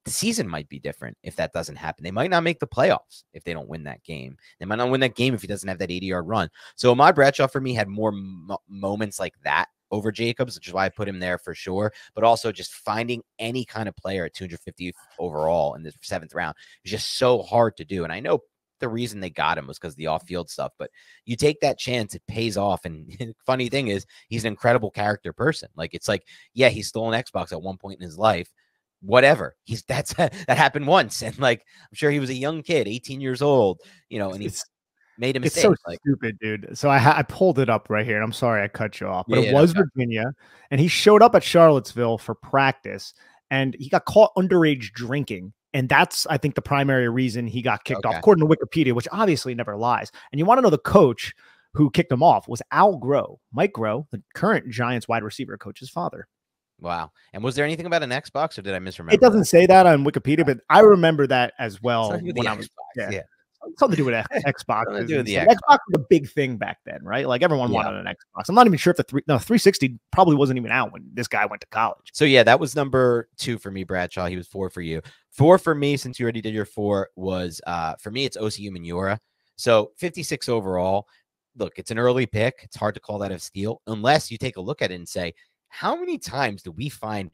The season might be different if that doesn't happen. They might not make the playoffs if they don't win that game. They might not win that game if he doesn't have that 80-yard run. So Ahmad Bradshaw, for me, had more moments like that over Jacobs, which is why I put him there for sure. But also just finding any kind of player at 250 overall in the 7th round is just so hard to do. And I know the reason they got him was because of the off-field stuff, but you take that chance, it pays off. And funny thing is, he's an incredible character person. Like, it's like, yeah, he stole an Xbox at one point in his life. Whatever. That happened once. And like, I'm sure he was a young kid, 18 years old, you know, and he's made a mistake. It's so stupid, dude. So I pulled it up right here, and I'm sorry I cut you off, but it was Virginia, and he showed up at Charlottesville for practice, and he got caught underage drinking. And that's, I think, the primary reason he got kicked off, according to Wikipedia, which obviously never lies. And you want to know the coach who kicked him off was Al Groh, Mike Groh, the current Giants wide receiver coach's father. Wow. And was there anything about an Xbox, or did I misremember? It doesn't say that on Wikipedia, but I remember that as well. When I was, something to do with Xbox. Xbox was a big thing back then, right? Like, everyone wanted an Xbox. I'm not even sure if the 360 probably wasn't even out when this guy went to college. So yeah, that was number 2 for me, Bradshaw. He was 4 for you. 4 for me, since you already did your 4, was for me, it's Osi Umenyiora. So 56 overall. Look, it's an early pick. It's hard to call that a steal unless you take a look at it and say, how many times do we find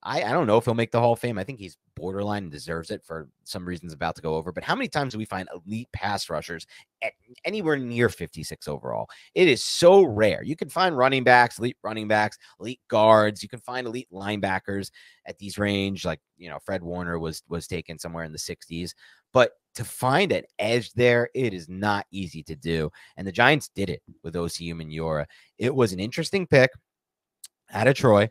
I don't know if he'll make the Hall of Fame. I think he's borderline and deserves it for some reasons about to go over. But how many times do we find elite pass rushers at anywhere near 56 overall? It is so rare. You can find elite running backs, elite guards. You can find elite linebackers at these range. Like, Fred Warner was taken somewhere in the 60s. But to find an edge there, it is not easy to do. And the Giants did it with Osi Umenyiora. It was an interesting pick out of Troy.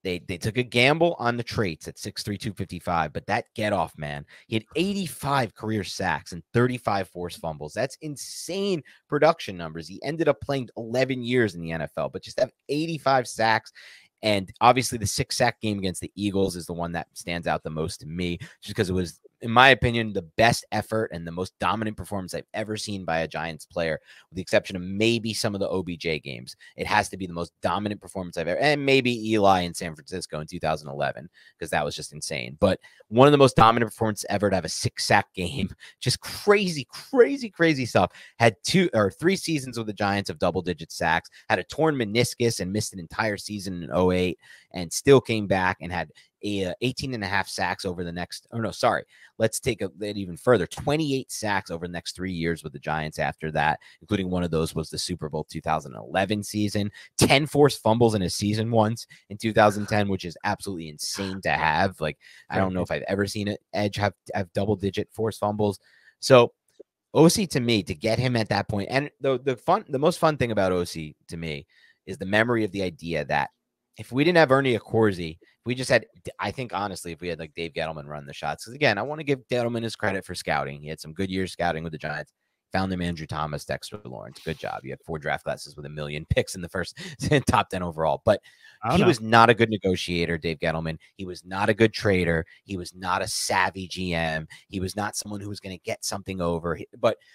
They took a gamble on the traits at 6'3", 255, but that get off, man. He had 85 career sacks and 35 forced fumbles. That's insane production numbers. He ended up playing 11 years in the NFL, but just have 85 sacks. And obviously the 6-sack game against the Eagles is the one that stands out the most to me, just because it was, in my opinion, the best effort and the most dominant performance I've ever seen by a Giants player, with the exception of maybe some of the OBJ games. It has to be the most dominant performance I've ever, and maybe Eli in San Francisco in 2011, because that was just insane. But one of the most dominant performances ever to have a 6-sack game. Just crazy, crazy, crazy stuff. Had 2 or 3 seasons with the Giants of double-digit sacks, had a torn meniscus and missed an entire season in 2008, and still came back and had 18.5 sacks over the next, let's take it even further. 28 sacks over the next 3 years with the Giants after that, including one of those was the Super Bowl 2011 season. 10 forced fumbles in a season once in 2010, which is absolutely insane to have. Like, I don't know if I've ever seen an edge have double-digit forced fumbles. So Osi, to me, to get him at that point, and the most fun thing about Osi to me is the memory of the idea that if we didn't have Ernie Accorsi, we just had, I think, honestly, if we had like Dave Gettleman run the shots, because again, I want to give Gettleman his credit for scouting. He had some good years scouting with the Giants. Found them Andrew Thomas, Dexter Lawrence. Good job. You had 4 draft classes with 1 million picks in the first top 10 overall. But he was not a good negotiator, Dave Gettleman. He was not a good trader. He was not a savvy GM. He was not someone who was going to get something over.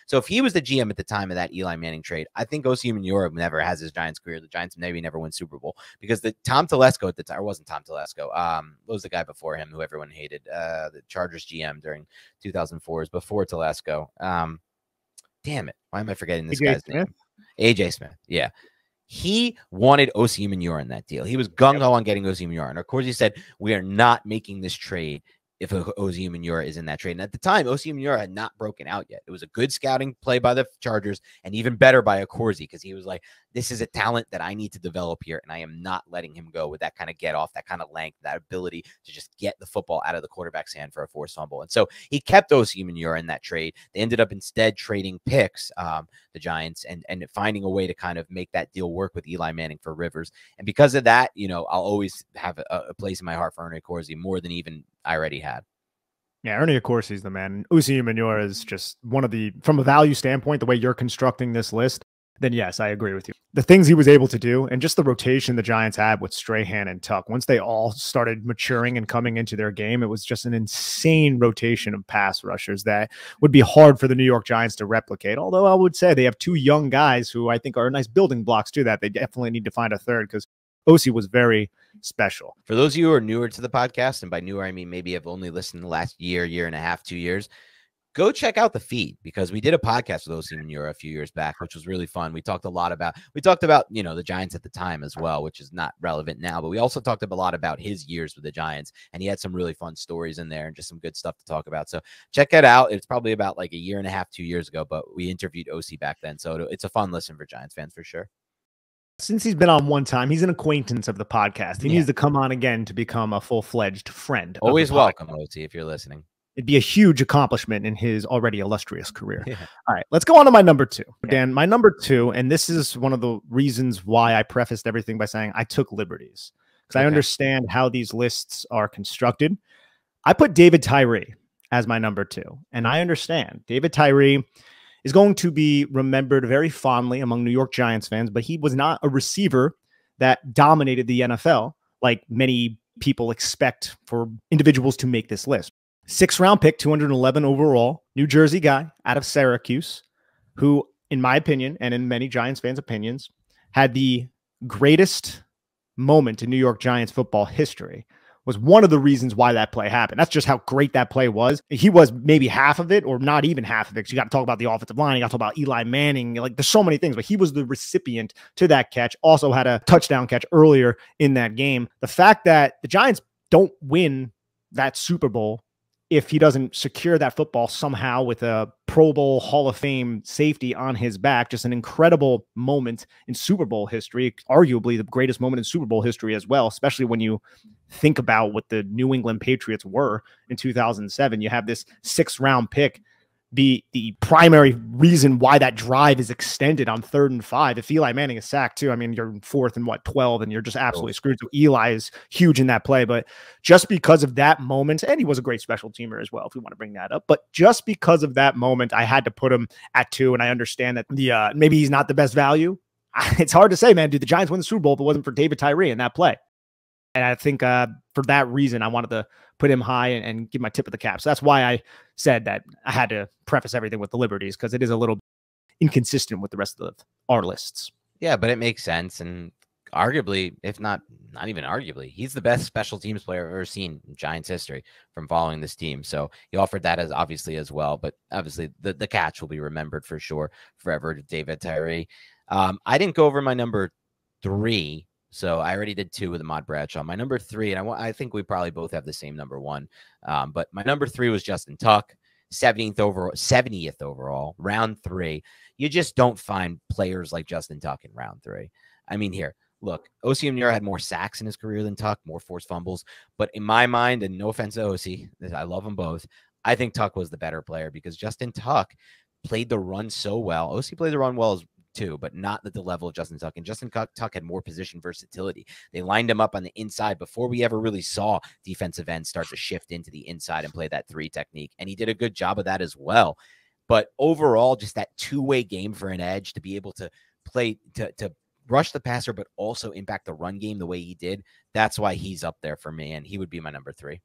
So if he was the GM at the time of that Eli Manning trade, I think Osi Umenyiora never has his Giants career. The Giants maybe never win Super Bowl, because the Tom Telesco at the time, or wasn't Tom Telesco. What was the guy before him who everyone hated? The Chargers GM during 2004s before Telesco. Damn it. Why am I forgetting this guy's name? AJ Smith. Yeah. He wanted Osi Umenyiora in that deal. He was gung-ho on getting Osi Umenyiora. And of course, he said, we are not making this trade if Osi Umenyiora is in that trade. And at the time, Osi Umenyiora had not broken out yet. It was a good scouting play by the Chargers, and even better by Accorsi, because he was like, this is a talent that I need to develop here, and I am not letting him go with that kind of get off, that kind of length, that ability to just get the football out of the quarterback's hand for a forced fumble. And so he kept Osi Umenyiora in that trade. They ended up instead trading picks, the Giants, and finding a way to kind of make that deal work with Eli Manning for Rivers. And because of that, I'll always have a place in my heart for Ernie Accorsi, more than even I already had. Yeah, Ernie Accorsi is the man. Osi Umenyiora is just one of the, from a value standpoint, the way you're constructing this list, then yes, I agree with you. The things he was able to do, and just the rotation the Giants had with Strahan and Tuck, once they all started maturing and coming into their game, it was just an insane rotation of pass rushers that would be hard for the New York Giants to replicate. Although I would say they have 2 young guys who I think are nice building blocks to that. They definitely need to find a third, because Osi was very special. For those of you who are newer to the podcast, and by newer, I mean maybe have only listened the last year and a half, 2 years, go check out the feed, because we did a podcast with Osi Umenyiora a few years back, which was really fun. We talked about the Giants at the time as well, which is not relevant now, but we also talked a lot about his years with the Giants, and he had some really fun stories in there and just some good stuff to talk about. So check it out. It's probably about like a year and a half, 2 years ago, but we interviewed Osi back then. So it's a fun listen for Giants fans for sure. Since he's been on one time, he's an acquaintance of the podcast. He needs to come on again to become a full-fledged friend. Always welcome, Osi, if you're listening. It'd be a huge accomplishment in his already illustrious career. Yeah. All right, let's go on to my number 2. Dan, my number 2, and this is one of the reasons why I prefaced everything by saying I took liberties, because I understand how these lists are constructed. I put David Tyree as my number 2, and I understand David Tyree is going to be remembered very fondly among New York Giants fans, but he was not a receiver that dominated the NFL like many people expect for individuals to make this list. 6th-round pick, 211 overall, New Jersey guy out of Syracuse, who, in my opinion, and in many Giants fans' opinions, had the greatest moment in New York Giants football history was one of the reasons why that play happened. That's just how great that play was. He was maybe half of it or not even half of it. You got to talk about the offensive line. You got to talk about Eli Manning. Like, there's so many things, but he was the recipient to that catch. Also had a touchdown catch earlier in that game. The fact that the Giants don't win that Super Bowl if he doesn't secure that football somehow with a Pro Bowl Hall of Fame safety on his back. Just an incredible moment in Super Bowl history, arguably the greatest moment in Super Bowl history as well, especially when you think about what the New England Patriots were in 2007. You have this 6th-round pick be the primary reason why that drive is extended on 3rd and 5. If Eli Manning is sacked too, I mean, you're 4th and 12, and you're just absolutely screwed. So Eli is huge in that play, but just because of that moment, and he was a great special teamer as well, if we want to bring that up, but just because of that moment, I had to put him at 2. And I understand that the maybe he's not the best value. It's hard to say, man. Did the Giants win the Super Bowl if it wasn't for David Tyree in that play? And I think for that reason, I wanted to put him high and give my tip of the cap. So that's why I said that I had to preface everything with the Liberties, because it is a little inconsistent with the rest of our lists. Yeah, but it makes sense. And arguably, if not even arguably, he's the best special teams player I've ever seen in Giants history from following this team. So he offered that as obviously as well. But obviously the catch will be remembered for sure forever to David Tyree. I didn't go over my number 3. So I already did 2 with Ahmad Bradshaw. My number 3, and I think we probably both have the same number 1. But my number 3 was Justin Tuck, 70th overall, round 3. You just don't find players like Justin Tuck in round 3. I mean, here, look, Osi Umenyiora had more sacks in his career than Tuck, more forced fumbles. But in my mind, and no offense to Osi, I love them both, I think Tuck was the better player because Justin Tuck played the run so well. Osi played the run well too, but not at the level of Justin Tuck. And Justin Tuck had more position versatility. They lined him up on the inside before we ever really saw defensive ends start to shift into the inside and play that 3 technique. And he did a good job of that as well. But overall, just that 2-way game for an edge to be able to play, to rush the passer, but also impact the run game the way he did. That's why he's up there for me. And he would be my number 3.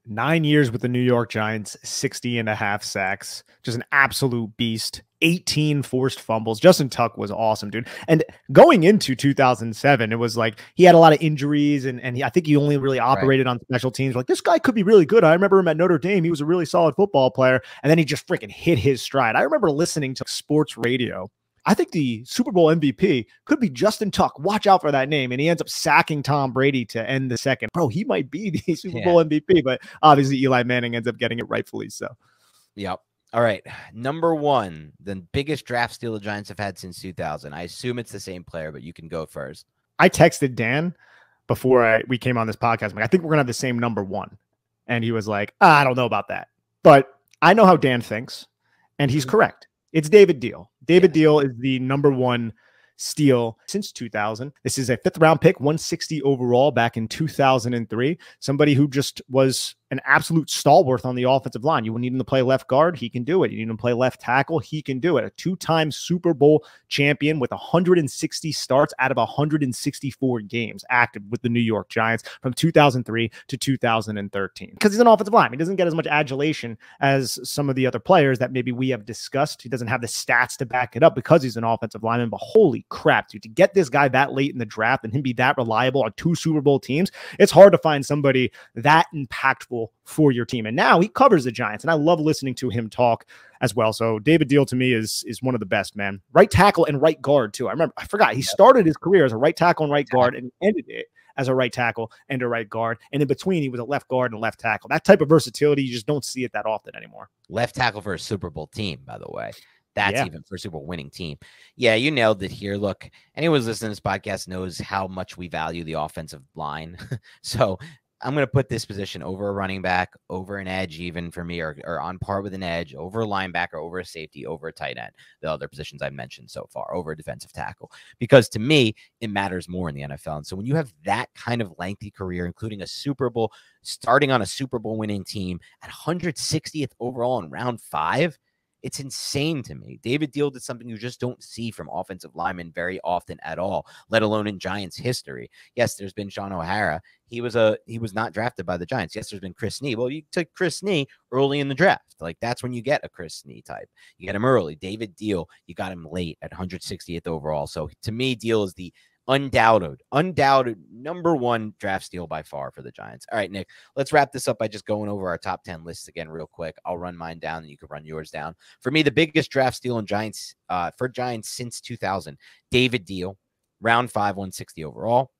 9 years with the New York Giants, 60.5 sacks, just an absolute beast. 18 forced fumbles. Justin Tuck was awesome, dude. And going into 2007, it was like he had a lot of injuries, and I think he only really operated on special teams. Like, this guy could be really good. I remember him at Notre Dame. He was a really solid football player, and then he just freaking hit his stride. I remember listening to sports radio. I think the Super Bowl MVP could be Justin Tuck. Watch out for that name. And he ends up sacking Tom Brady to end the second. Bro, he might be the Super Bowl MVP, but obviously Eli Manning ends up getting it rightfully so. Yep. All right. Number 1, the biggest draft steal the Giants have had since 2000. I assume it's the same player, but you can go first. I texted Dan before we came on this podcast. I'm like, I think we're going to have the same number 1. And he was like, I don't know about that. But I know how Dan thinks, and he's correct. It's David Diehl. David Diehl is the number 1 steal since 2000. This is a 5th-round pick, 160 overall back in 2003. Somebody who just was an absolute stalwart on the offensive line. You need him to play left guard, he can do it. You need him to play left tackle, he can do it. A 2-time Super Bowl champion with 160 starts out of 164 games active with the New York Giants from 2003 to 2013. Because he's an offensive lineman. He doesn't get as much adulation as some of the other players that maybe we have discussed. He doesn't have the stats to back it up because he's an offensive lineman. But holy crap, dude, to get this guy that late in the draft and him be that reliable on 2 Super Bowl teams, it's hard to find somebody that impactful for your team. And now he covers the Giants, and I love listening to him talk as well. So David Diehl to me is one of the best, man. Right tackle and right guard too. I forgot he started his career as a right tackle and right guard and ended it as a right tackle and a right guard. And in between, he was a left guard and left tackle. That type of versatility, you just don't see it that often anymore. Left tackle for a Super Bowl team, by the way. That's even for a Super Bowl winning team. Yeah, you nailed it here. Look, anyone who's listening to this podcast knows how much we value the offensive line. So I'm going to put this position over a running back, over an edge even for me, or on par with an edge, over a linebacker, over a safety, over a tight end, the other positions I've mentioned so far, over a defensive tackle. Because to me, it matters more in the NFL. And so when you have that kind of lengthy career, including a Super Bowl, starting on a Super Bowl winning team at 160th overall in round 5, it's insane to me. David Diehl did something you just don't see from offensive linemen very often at all, let alone in Giants history. Yes, there's been Sean O'Hara. He was not drafted by the Giants. Yes, there's been Chris Snee. Well, you took Chris Snee early in the draft. Like, that's when you get a Chris Snee type. You get him early. David Diehl, you got him late at 160th overall. So to me, Diehl is the undoubted number one draft steal by far for the Giants. All right, Nick, let's wrap this up by just going over our top 10 lists again real quick. I'll run mine down and you can run yours down. For me, the biggest draft steal in Giants for Giants since 2000, David Deal, round 5, 160 overall.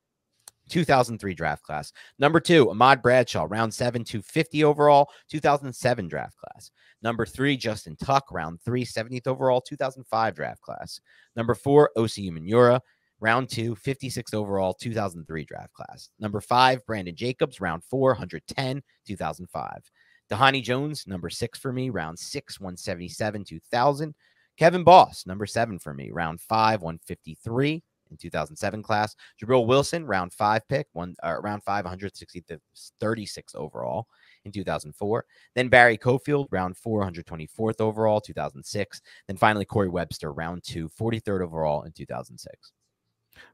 2003 draft class. Number 2, Ahmad Bradshaw, round 7, 250 overall, 2007 draft class. Number 3, Justin Tuck, round 3, 70th overall, 2005 draft class. Number 4, Osi Umenyiora, round 2, 56th overall, 2003 draft class. Number 5, Brandon Jacobs, round 4, 110, 2005. Dhani Jones, number 6 for me, round 6, 177, 2000. Kevin Boss, number 7 for me, round 5, 153. In 2007 class. Jabril Wilson, round 5 pick, round 5, 136th overall in 2004. Then Barry Cofield, round 4, 124th overall, 2006. Then finally Corey Webster, round 2, 43rd overall in 2006.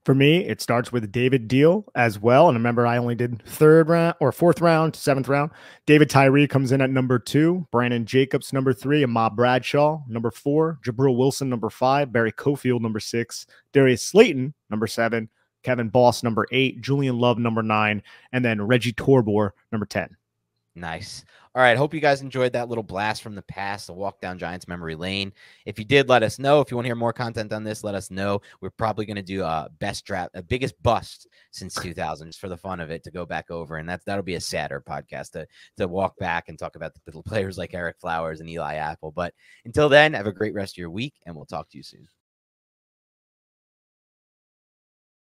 For me, it starts with David Deal as well. And remember, I only did 3rd round or 4th round, 7th round. David Tyree comes in at number 2. Brandon Jacobs, number 3. Ahmad Bradshaw, number 4. Jabril Wilson, number 5. Barry Cofield, number 6. Darius Slayton, number 7. Kevin Boss, number 8. Julian Love, number 9. And then Reggie Torbor, number 10. Nice. All right. Hope you guys enjoyed that little blast from the past, a walk down Giants memory lane. If you did, let us know. If you want to hear more content on this, let us know. We're probably going to do a best draft, a biggest bust since 2000, just for the fun of it, to go back over. And that'll be a sadder podcast to walk back and talk about the little players like Eric Flowers and Eli Apple. But until then, have a great rest of your week, and we'll talk to you soon.